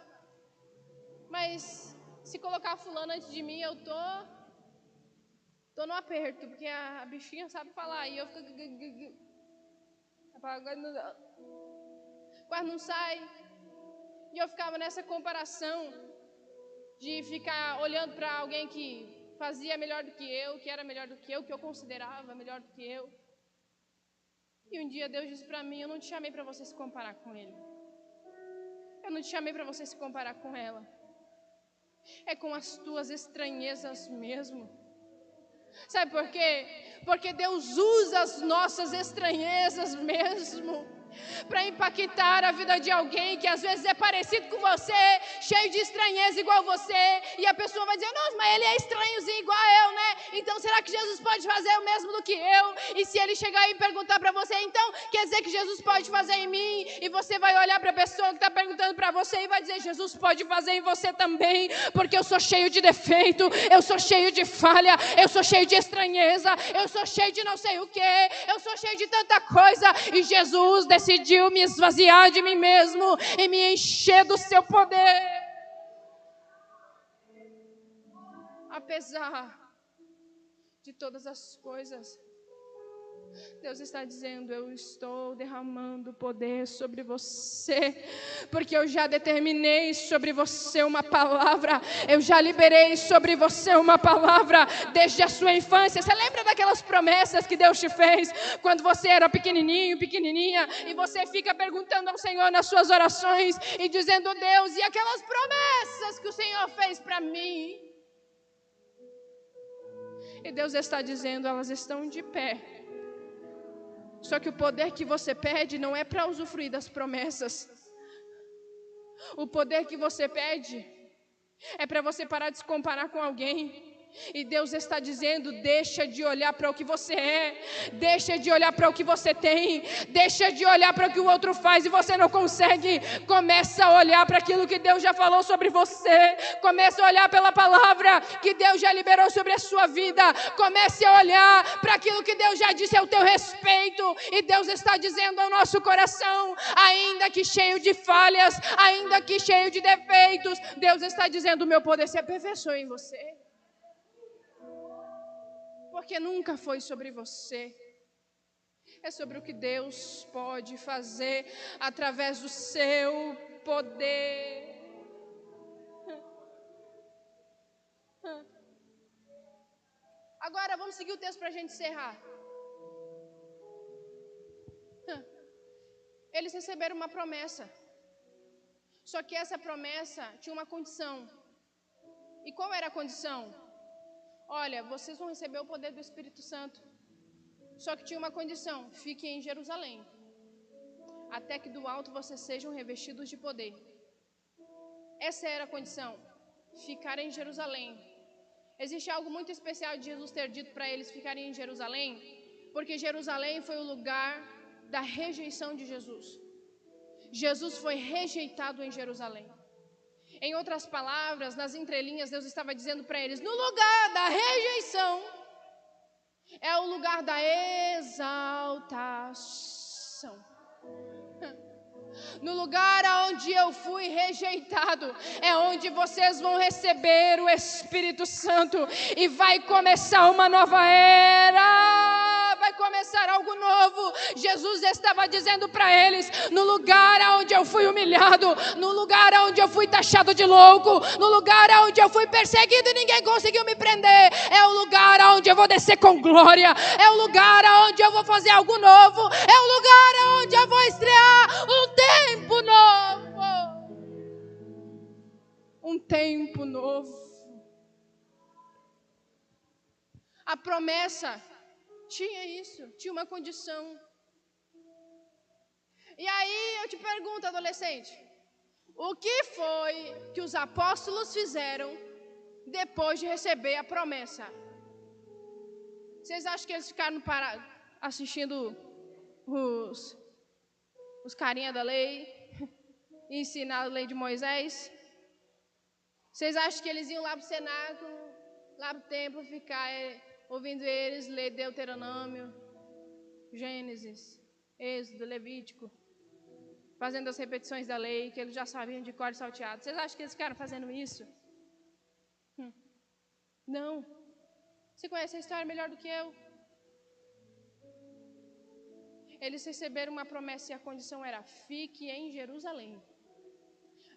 Mas se colocar fulano antes de mim, eu tô no aperto, porque a bichinha sabe falar, e eu fico... Quase não sai. E eu ficava nessa comparação de ficar olhando para alguém que fazia melhor do que eu, que era melhor do que eu, que eu considerava melhor do que eu. E um dia Deus disse para mim: eu não te chamei para você se comparar com ele. Eu não te chamei para você se comparar com ela. É com as tuas estranhezas mesmo. Sabe por quê? Porque Deus usa as nossas estranhezas mesmo para impactar a vida de alguém que às vezes é parecido com você, cheio de estranheza igual você, e a pessoa vai dizer, nossa, mas ele é estranhozinho igual eu, né? Então será que Jesus pode fazer o mesmo do que eu? E se ele chegar e perguntar para você, então quer dizer que Jesus pode fazer em mim? E você vai olhar para a pessoa que está perguntando para você e vai dizer, Jesus pode fazer em você também, porque eu sou cheio de defeito, eu sou cheio de falha, eu sou cheio de estranheza, eu sou cheio de não sei o que, eu sou cheio de tanta coisa, e Jesus decidiu me esvaziar de mim mesmo e me encher do seu poder. Apesar de todas as coisas, Deus está dizendo, eu estou derramando poder sobre você, porque eu já determinei sobre você uma palavra, eu já liberei sobre você uma palavra desde a sua infância. Você lembra daquelas promessas que Deus te fez quando você era pequenininho, pequenininha, e você fica perguntando ao Senhor nas suas orações e dizendo, Deus, e aquelas promessas que o Senhor fez para mim? E Deus está dizendo, elas estão de pé. Só que o poder que você pede não é para usufruir das promessas. O poder que você pede é para você parar de se comparar com alguém. E Deus está dizendo, deixa de olhar para o que você é, deixa de olhar para o que você tem, deixa de olhar para o que o outro faz e você não consegue. Começa a olhar para aquilo que Deus já falou sobre você, começa a olhar pela palavra que Deus já liberou sobre a sua vida, comece a olhar para aquilo que Deus já disse ao teu respeito. E Deus está dizendo ao nosso coração, ainda que cheio de falhas, ainda que cheio de defeitos, Deus está dizendo, o meu poder se aperfeiçoa em você. Porque nunca foi sobre você, é sobre o que Deus pode fazer através do seu poder. Agora vamos seguir o texto para a gente encerrar. Eles receberam uma promessa, só que essa promessa tinha uma condição. E qual era a condição? Olha, vocês vão receber o poder do Espírito Santo. Só que tinha uma condição, fiquem em Jerusalém, até que do alto vocês sejam revestidos de poder. Essa era a condição, ficar em Jerusalém. Existe algo muito especial de Jesus ter dito para eles ficarem em Jerusalém, porque Jerusalém foi o lugar da rejeição de Jesus. Jesus foi rejeitado em Jerusalém. Em outras palavras, nas entrelinhas, Deus estava dizendo para eles, no lugar da rejeição, é o lugar da exaltação. No lugar onde eu fui rejeitado, é onde vocês vão receber o Espírito Santo, e vai começar uma nova era, vai começar algo novo. Jesus estava dizendo para eles, no lugar onde eu fui humilhado, no lugar onde eu fui taxado de louco, no lugar onde eu fui perseguido e ninguém conseguiu me prender, é o lugar onde eu vou descer com glória, é o lugar onde eu vou fazer algo novo, é o lugar onde eu vou estrear um tempo novo. Um tempo novo. A promessa tinha isso, tinha uma condição. E aí eu te pergunto, adolescente, o que foi que os apóstolos fizeram depois de receber a promessa? Vocês acham que eles ficaram parados assistindo os carinha da lei, ensinar a lei de Moisés? Vocês acham que eles iam lá para o cenáculo, lá para o templo, ficar ouvindo eles ler Deuteronômio, Gênesis, Êxodo, Levítico, fazendo as repetições da lei, que eles já sabiam de cor e salteado? Vocês acham que eles ficaram fazendo isso? Não. Você conhece a história melhor do que eu. Eles receberam uma promessa e a condição era, fique em Jerusalém,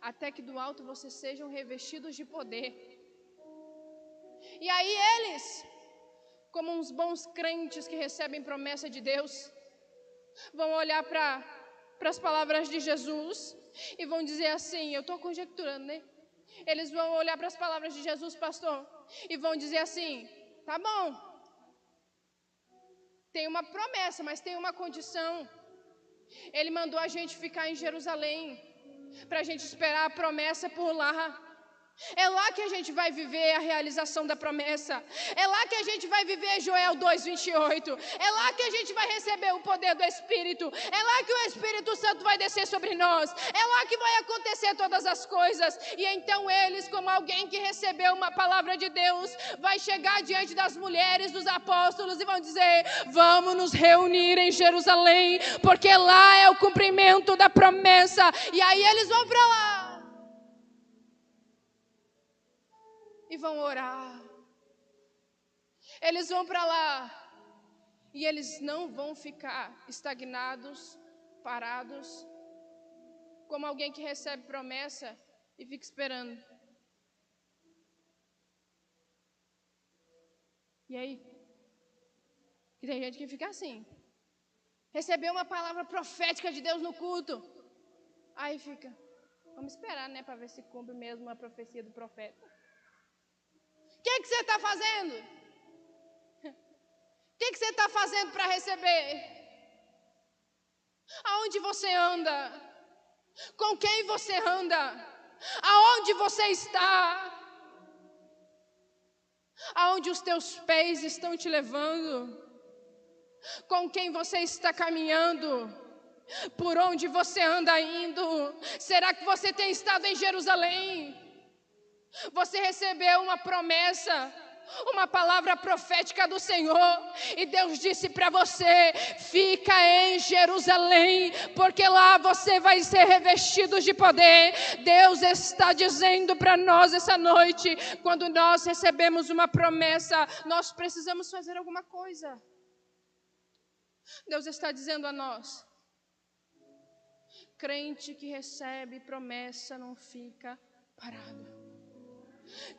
até que do alto vocês sejam revestidos de poder. E aí eles, como uns bons crentes que recebem promessa de Deus, vão olhar para as palavras de Jesus e vão dizer assim, eu estou conjecturando, né? Eles vão olhar para as palavras de Jesus, pastor, e vão dizer assim, tá bom, Tem uma promessa, mas tem uma condição. Ele mandou a gente ficar em Jerusalém, para a gente esperar a promessa por lá. É lá que a gente vai viver a realização da promessa. É lá que a gente vai viver Joel 2:28. É lá que a gente vai receber o poder do Espírito. É lá que o Espírito Santo vai descer sobre nós. É lá que vai acontecer todas as coisas. E então eles, como alguém que recebeu uma palavra de Deus, vai chegar diante das mulheres, dos apóstolos e vão dizer: vamos nos reunir em Jerusalém, porque lá é o cumprimento da promessa. E aí eles vão para lá e vão orar. Eles vão para lá e eles não vão ficar estagnados, parados, como alguém que recebe promessa e fica esperando. E aí? E tem gente que fica assim. Recebeu uma palavra profética de Deus no culto. Aí fica, vamos esperar, né, para ver se cumpre mesmo a profecia do profeta. O que você está fazendo? O que você está fazendo para receber? Aonde você anda? Com quem você anda? Aonde você está? Aonde os teus pés estão te levando? Com quem você está caminhando? Por onde você anda indo? Será que você tem estado em Jerusalém? Você recebeu uma promessa, uma palavra profética do Senhor, e Deus disse para você: fica em Jerusalém, porque lá você vai ser revestido de poder. Deus está dizendo para nós essa noite, quando nós recebemos uma promessa, nós precisamos fazer alguma coisa. Deus está dizendo a nós: crente que recebe promessa não fica parado.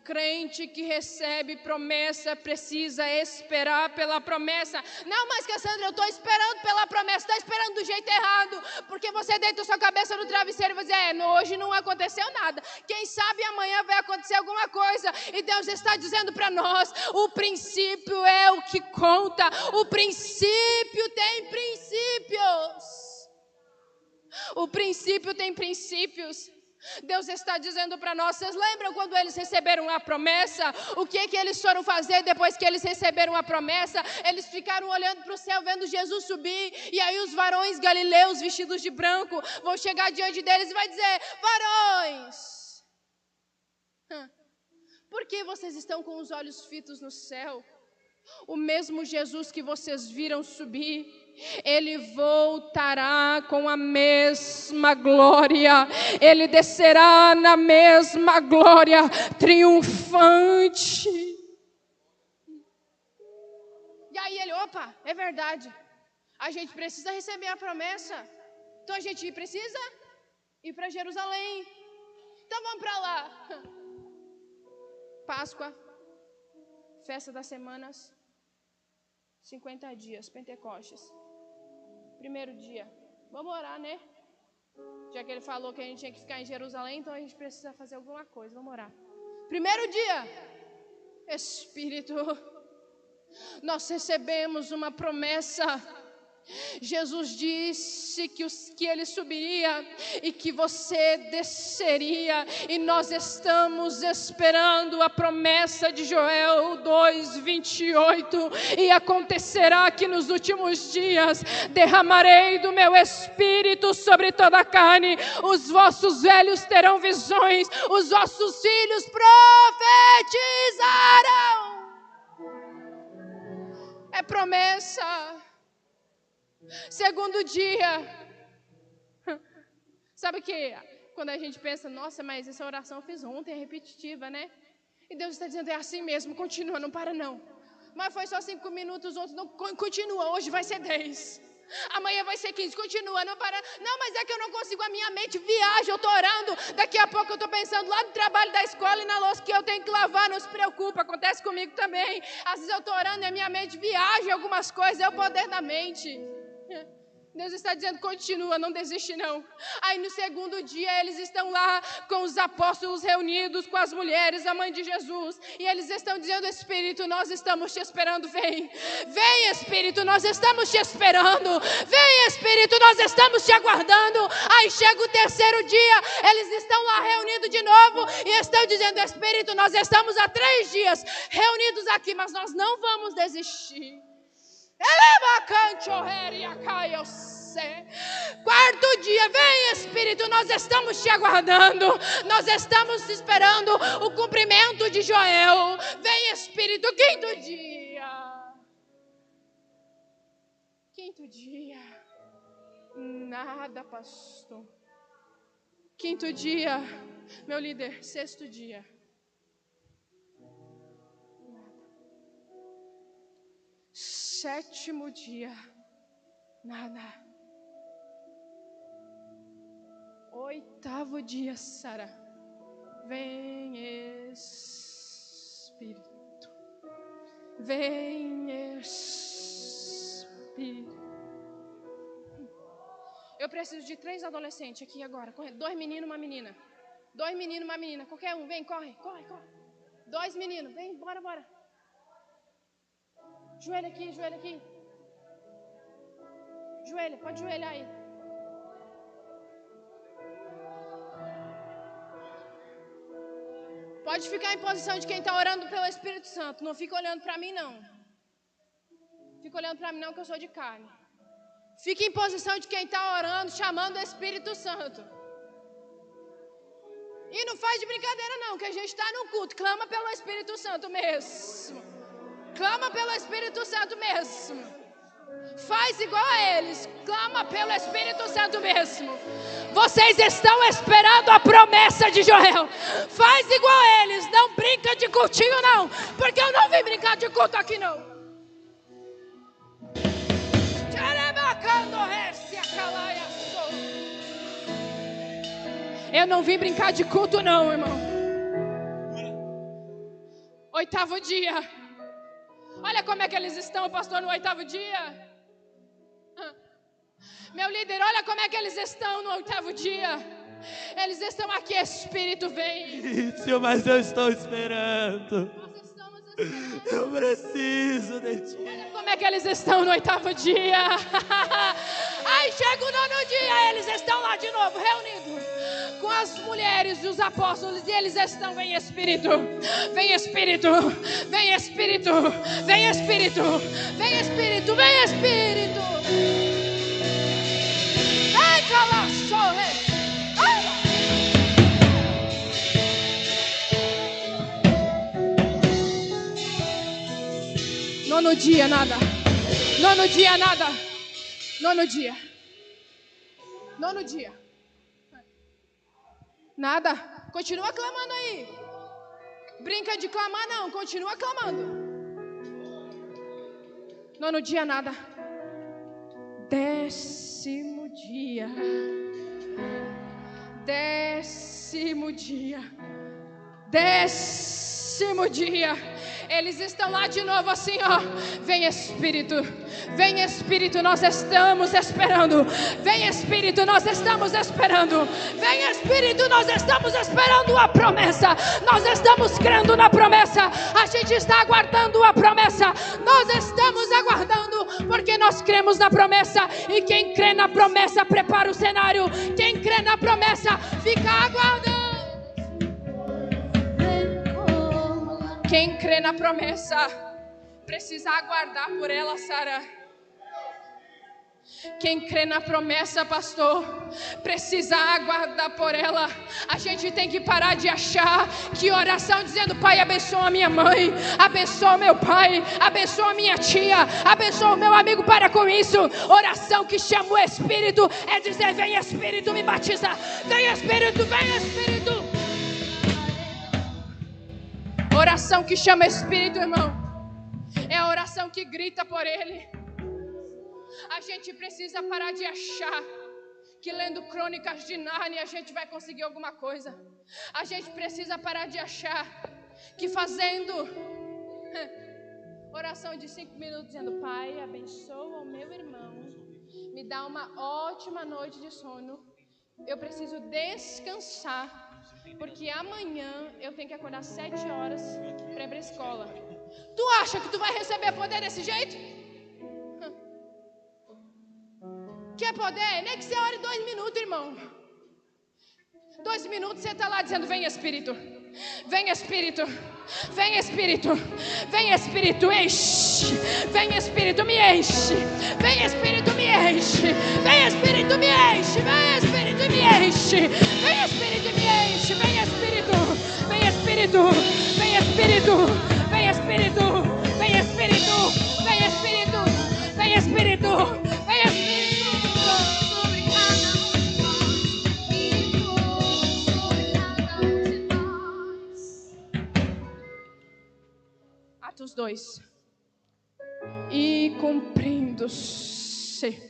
Crente que recebe promessa precisa esperar pela promessa. Não, mas Cassandra, eu estou esperando pela promessa. Está esperando do jeito errado, porque você deita sua cabeça no travesseiro e vai dizer: hoje não aconteceu nada, quem sabe amanhã vai acontecer alguma coisa. E Deus está dizendo para nós: o princípio é o que conta. O princípio tem princípios. O princípio tem princípios. Deus está dizendo para nós: vocês lembram quando eles receberam a promessa? O que eles foram fazer depois que eles receberam a promessa? Eles ficaram olhando para o céu, vendo Jesus subir. E aí os varões galileus vestidos de branco vão chegar diante deles e vai dizer: varões, por que vocês estão com os olhos fitos no céu? O mesmo Jesus que vocês viram subir, Ele voltará com a mesma glória. Ele descerá na mesma glória, triunfante. E aí ele: opa, é verdade, a gente precisa receber a promessa. Então a gente precisa ir para Jerusalém. Então vamos para lá. Páscoa, festa das semanas, 50 dias, Pentecostes. Primeiro dia, vamos orar, né? Já que ele falou que a gente tinha que ficar em Jerusalém, então a gente precisa fazer alguma coisa, vamos orar. Primeiro dia, Espírito, nós recebemos uma promessa. Jesus disse que Ele subiria e que você desceria, e nós estamos esperando a promessa de Joel 2:28, e acontecerá que nos últimos dias derramarei do meu Espírito sobre toda a carne, os vossos velhos terão visões, os vossos filhos profetizarão. É promessa. Segundo dia, sabe que quando a gente pensa: nossa, mas essa oração eu fiz ontem, é repetitiva, né? E Deus está dizendo: é assim mesmo, continua, não para não. Mas foi só 5 minutos, ontem não, continua, hoje vai ser 10. Amanhã vai ser 15, continua, não para. Não, mas é que eu não consigo, a minha mente viaja, eu estou orando, daqui a pouco eu estou pensando lá no trabalho da escola e na louça que eu tenho que lavar, não se preocupa, acontece comigo também. Às vezes eu estou orando e a minha mente viaja em algumas coisas, é o poder da mente. Deus está dizendo, continua, não desiste não. Aí no segundo dia eles estão lá com os apóstolos reunidos, com as mulheres, a mãe de Jesus. E eles estão dizendo, Espírito, nós estamos te esperando, vem. Vem, Espírito, nós estamos te esperando. Vem, Espírito, nós estamos te aguardando. Aí chega o terceiro dia, eles estão lá reunidos de novo e estão dizendo, Espírito, nós estamos há 3 dias reunidos aqui, mas nós não vamos desistir. Quarto dia, vem Espírito, nós estamos te aguardando, nós estamos esperando o cumprimento de Joel. Vem Espírito, quinto dia, nada, pastor. Quinto dia, meu líder, sexto dia, sétimo dia, nada. Oitavo dia, Sara, vem Espírito, vem Espírito. Eu preciso de 3 adolescentes aqui agora, 2 meninos, uma menina. 2 meninos, uma menina, qualquer um, vem, corre. 2 meninos, vem, bora. Joelha aqui. Joelha, pode joelhar aí. Pode ficar em posição de quem está orando pelo Espírito Santo. Não fica olhando para mim, não. Fica olhando para mim, não, que eu sou de carne. Fica em posição de quem está orando, chamando o Espírito Santo. E não faz de brincadeira, não, que a gente está no culto. Clama pelo Espírito Santo mesmo. Clama pelo Espírito Santo mesmo. Faz igual a eles. Clama pelo Espírito Santo mesmo. Vocês estão esperando a promessa de Joel. Faz igual a eles. Não brinca de cultinho, não. Porque eu não vim brincar de culto aqui, não. Eu não vim brincar de culto, não, irmão. Oitavo dia. Olha como é que eles estão, pastor, no oitavo dia. Meu líder, olha como é que eles estão no oitavo dia. Eles estão aqui, Espírito, vem. Senhor, mas eu estou esperando. Nós estamos esperando. Eu preciso de ti. Olha como é que eles estão no oitavo dia. Aí chega o 9º dia, eles estão lá de novo, reunidos com as mulheres e os apóstolos. E eles estão, vem Espírito, vem Espírito, vem Espírito, vem Espírito, vem Espírito, vem Espírito. Vem, calaçorre. Nono dia, nada. Nono dia, nada. Nono dia. Nono dia. Nada. Continua clamando aí. Brinca de clamar, não. Continua clamando. Nono dia, nada. 10º dia. 10º dia. 10º dia. Eles estão lá de novo assim, ó. Vem Espírito, nós estamos esperando. Vem Espírito, nós estamos esperando. Vem Espírito, nós estamos esperando a promessa. Nós estamos crendo na promessa. A gente está aguardando a promessa. Nós estamos aguardando porque nós cremos na promessa. E quem crê na promessa prepara o cenário. Quem crê na promessa fica aguardando. Quem crê na promessa precisa aguardar por ela, Sara. Quem crê na promessa, pastor, precisa aguardar por ela. A gente tem que parar de achar que oração dizendo: Pai, abençoa a minha mãe, abençoa meu pai, abençoa a minha tia, abençoa o meu amigo. Para com isso. Oração que chama o Espírito é dizer: vem Espírito, me batiza. Vem Espírito, vem Espírito. Oração que chama Espírito, irmão, é a oração que grita por Ele. A gente precisa parar de achar que lendo Crônicas de Nárnia a gente vai conseguir alguma coisa. A gente precisa parar de achar que fazendo oração de 5 minutos dizendo: Pai, abençoa o meu irmão, me dá uma ótima noite de sono. Eu preciso descansar, porque amanhã eu tenho que acordar 7 horas para ir para a escola. Tu acha que tu vai receber poder desse jeito? Quer poder? Nem que você ore 2 minutos, irmão. 2 minutos você está lá dizendo: vem Espírito, vem Espírito, vem Espírito, vem Espírito, enche, vem Espírito, me enche, vem Espírito, me enche, vem Espírito, me enche, vem Espírito, me enche, vem Espírito, me enche, vem Espírito, vem Espírito, vem Espírito, vem Espírito, vem Espírito, vem Espírito, vem Espírito, vem Espírito. Atos 2. E cumprindo-se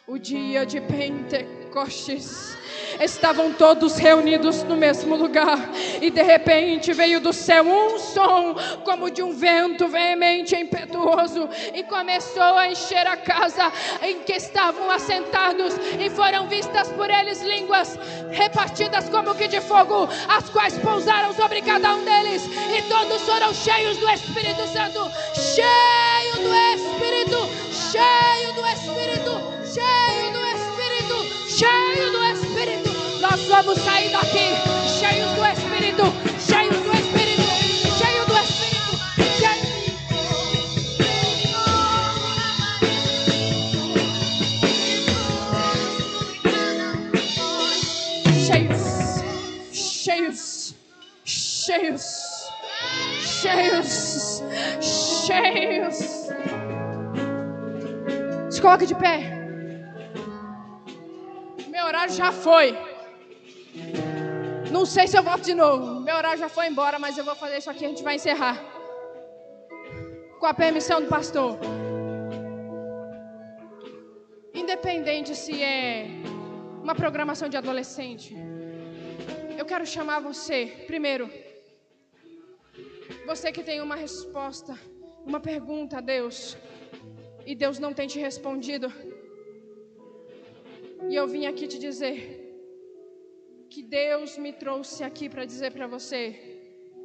o dia de Pentecostes, estavam todos reunidos no mesmo lugar, e de repente veio do céu um som como de um vento veemente e impetuoso, e começou a encher a casa em que estavam assentados, e foram vistas por eles línguas repartidas como que de fogo, as quais pousaram sobre cada um deles, e todos foram cheios do Espírito Santo, cheio do Espírito, cheio do Espírito, cheio do Espírito, cheio do Espírito. Nós vamos sair daqui cheios do Espírito, cheios do Espírito, cheios do Espírito, cheios, cheios, cheios, cheios. Se coloca de pé. Meu horário já foi. Não sei se eu volto de novo. Meu horário já foi embora, mas eu vou fazer isso aqui. A gente vai encerrar com a permissão do pastor. Independente se é uma programação de adolescente, eu quero chamar você, primeiro, você que tem uma resposta, uma pergunta a Deus, e Deus não tem te respondido, e eu vim aqui te dizer que Deus me trouxe aqui para dizer para você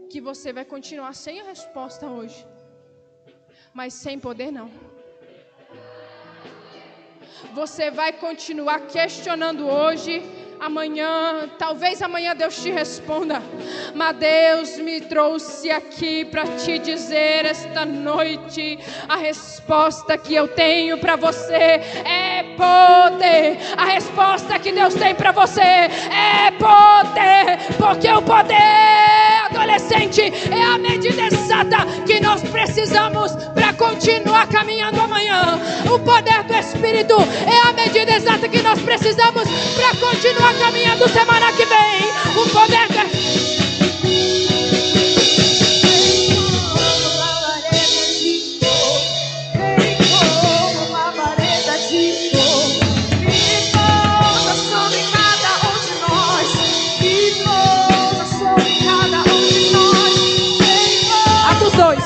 que você vai continuar sem a resposta hoje, mas sem poder não. Você vai continuar questionando hoje, amanhã, talvez amanhã Deus te responda, mas Deus me trouxe aqui para te dizer esta noite, a resposta que eu tenho para você é poder. A resposta que Deus tem para você é poder, porque o poder, adolescente, é a medida exata que nós precisamos para continuar caminhando amanhã. O poder do Espírito é a medida exata que nós precisamos para continuar caminhando semana que vem. O poder do Atos 2.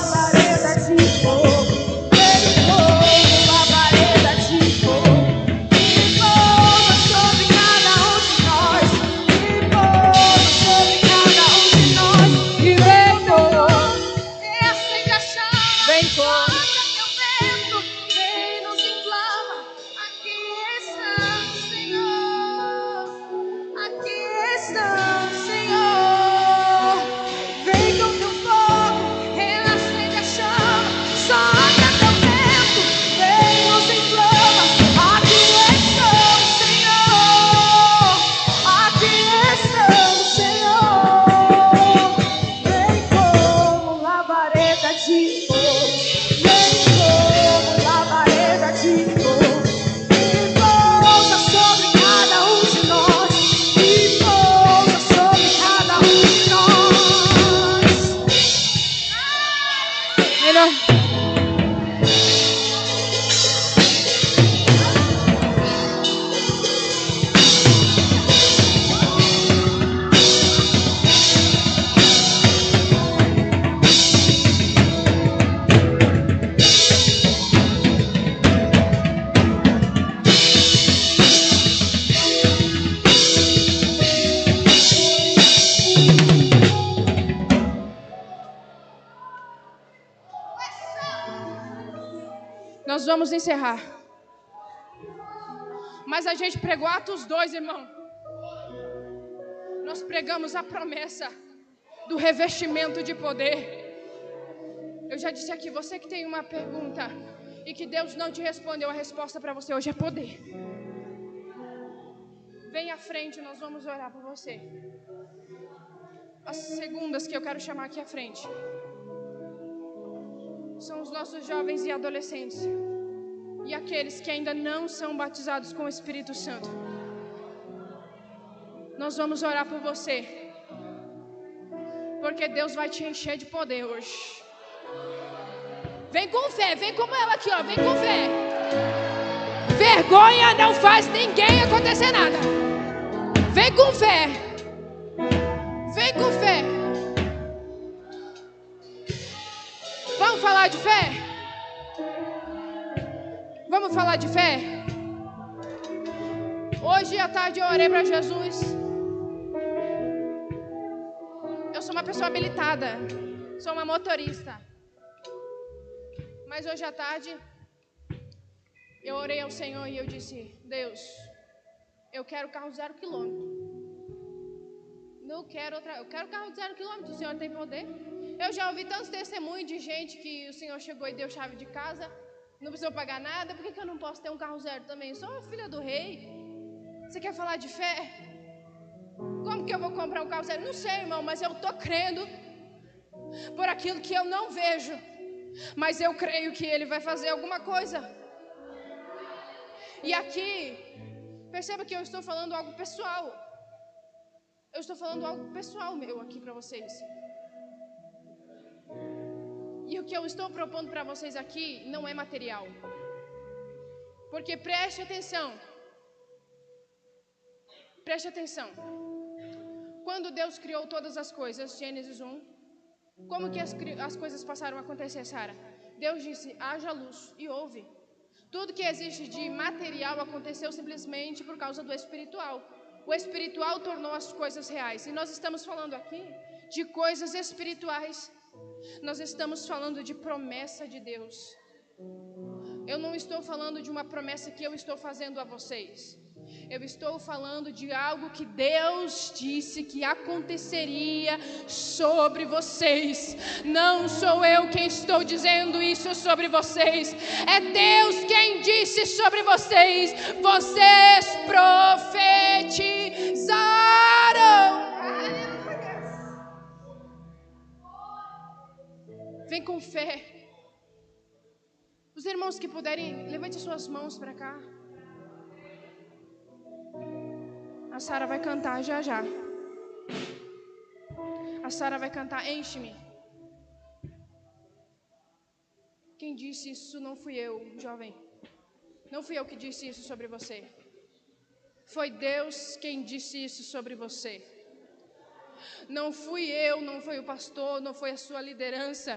Nós vamos encerrar. Mas a gente pregou Atos 2, irmão. Nós pregamos a promessa do revestimento de poder. Eu já disse aqui, você que tem uma pergunta e que Deus não te respondeu, a resposta para você hoje é poder. Vem à frente, nós vamos orar por você. As segundas que eu quero chamar aqui à frente são os nossos jovens e adolescentes e aqueles que ainda não são batizados com o Espírito Santo. Nós vamos orar por você, porque Deus vai te encher de poder hoje. Vem com fé, vem como ela aqui, ó, vem com fé. Vergonha não faz ninguém acontecer nada. Vem com fé. Vem com fé. Vamos falar de fé? Vamos falar de fé? Hoje à tarde eu orei para Jesus. Eu sou uma pessoa habilitada. Sou uma motorista. Mas hoje à tarde eu orei ao Senhor e eu disse: Deus, eu quero carro 0 quilômetro. Eu quero carro de 0 quilômetro. O Senhor tem poder. Eu já ouvi tantos testemunhos de gente que o Senhor chegou e deu chave de casa, não precisou pagar nada. Por que eu não posso ter um carro 0 também? Eu sou filha do rei. Você quer falar de fé? Como que eu vou comprar um carro 0? Não sei, irmão, mas eu estou crendo por aquilo que eu não vejo. Mas eu creio que Ele vai fazer alguma coisa. E aqui, perceba que eu estou falando algo pessoal. Eu estou falando algo pessoal meu aqui para vocês. E o que eu estou propondo para vocês aqui não é material. Porque preste atenção. Preste atenção. Quando Deus criou todas as coisas, Gênesis 1, como que as coisas passaram a acontecer, Sara? Deus disse, haja luz, e houve. Tudo que existe de material aconteceu simplesmente por causa do espiritual. O espiritual tornou as coisas reais. E nós estamos falando aqui de coisas espirituais. Nós estamos falando de promessa de Deus. Eu não estou falando de uma promessa que eu estou fazendo a vocês. Eu estou falando de algo que Deus disse que aconteceria sobre vocês. Não sou eu quem estou dizendo isso sobre vocês. É Deus quem disse sobre vocês. Vocês profetizaram. Vem com fé. Os irmãos que puderem, levante suas mãos para cá. A Sara vai cantar já já. A Sara vai cantar, enche-me. Quem disse isso não fui eu, jovem. Não fui eu que disse isso sobre você. Foi Deus quem disse isso sobre você. Não fui eu, não foi o pastor, não foi a sua liderança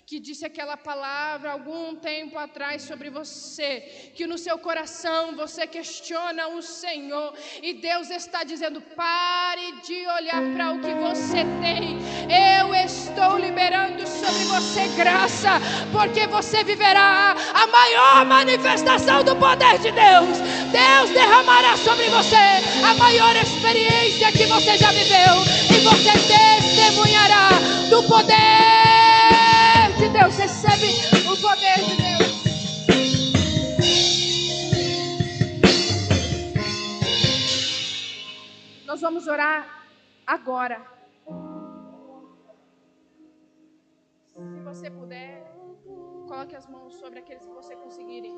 que disse aquela palavra algum tempo atrás sobre você, que no seu coração você questiona o Senhor, e Deus está dizendo, pare de olhar para o que você tem, eu estou liberando sobre você graça, porque você viverá a maior manifestação do poder de Deus. Deus derramará sobre você a maior experiência que você já viveu, e você testemunhará do poder de Deus. Recebe o poder de Deus. Nós vamos orar agora. Se você puder, coloque as mãos sobre aqueles que você conseguirem.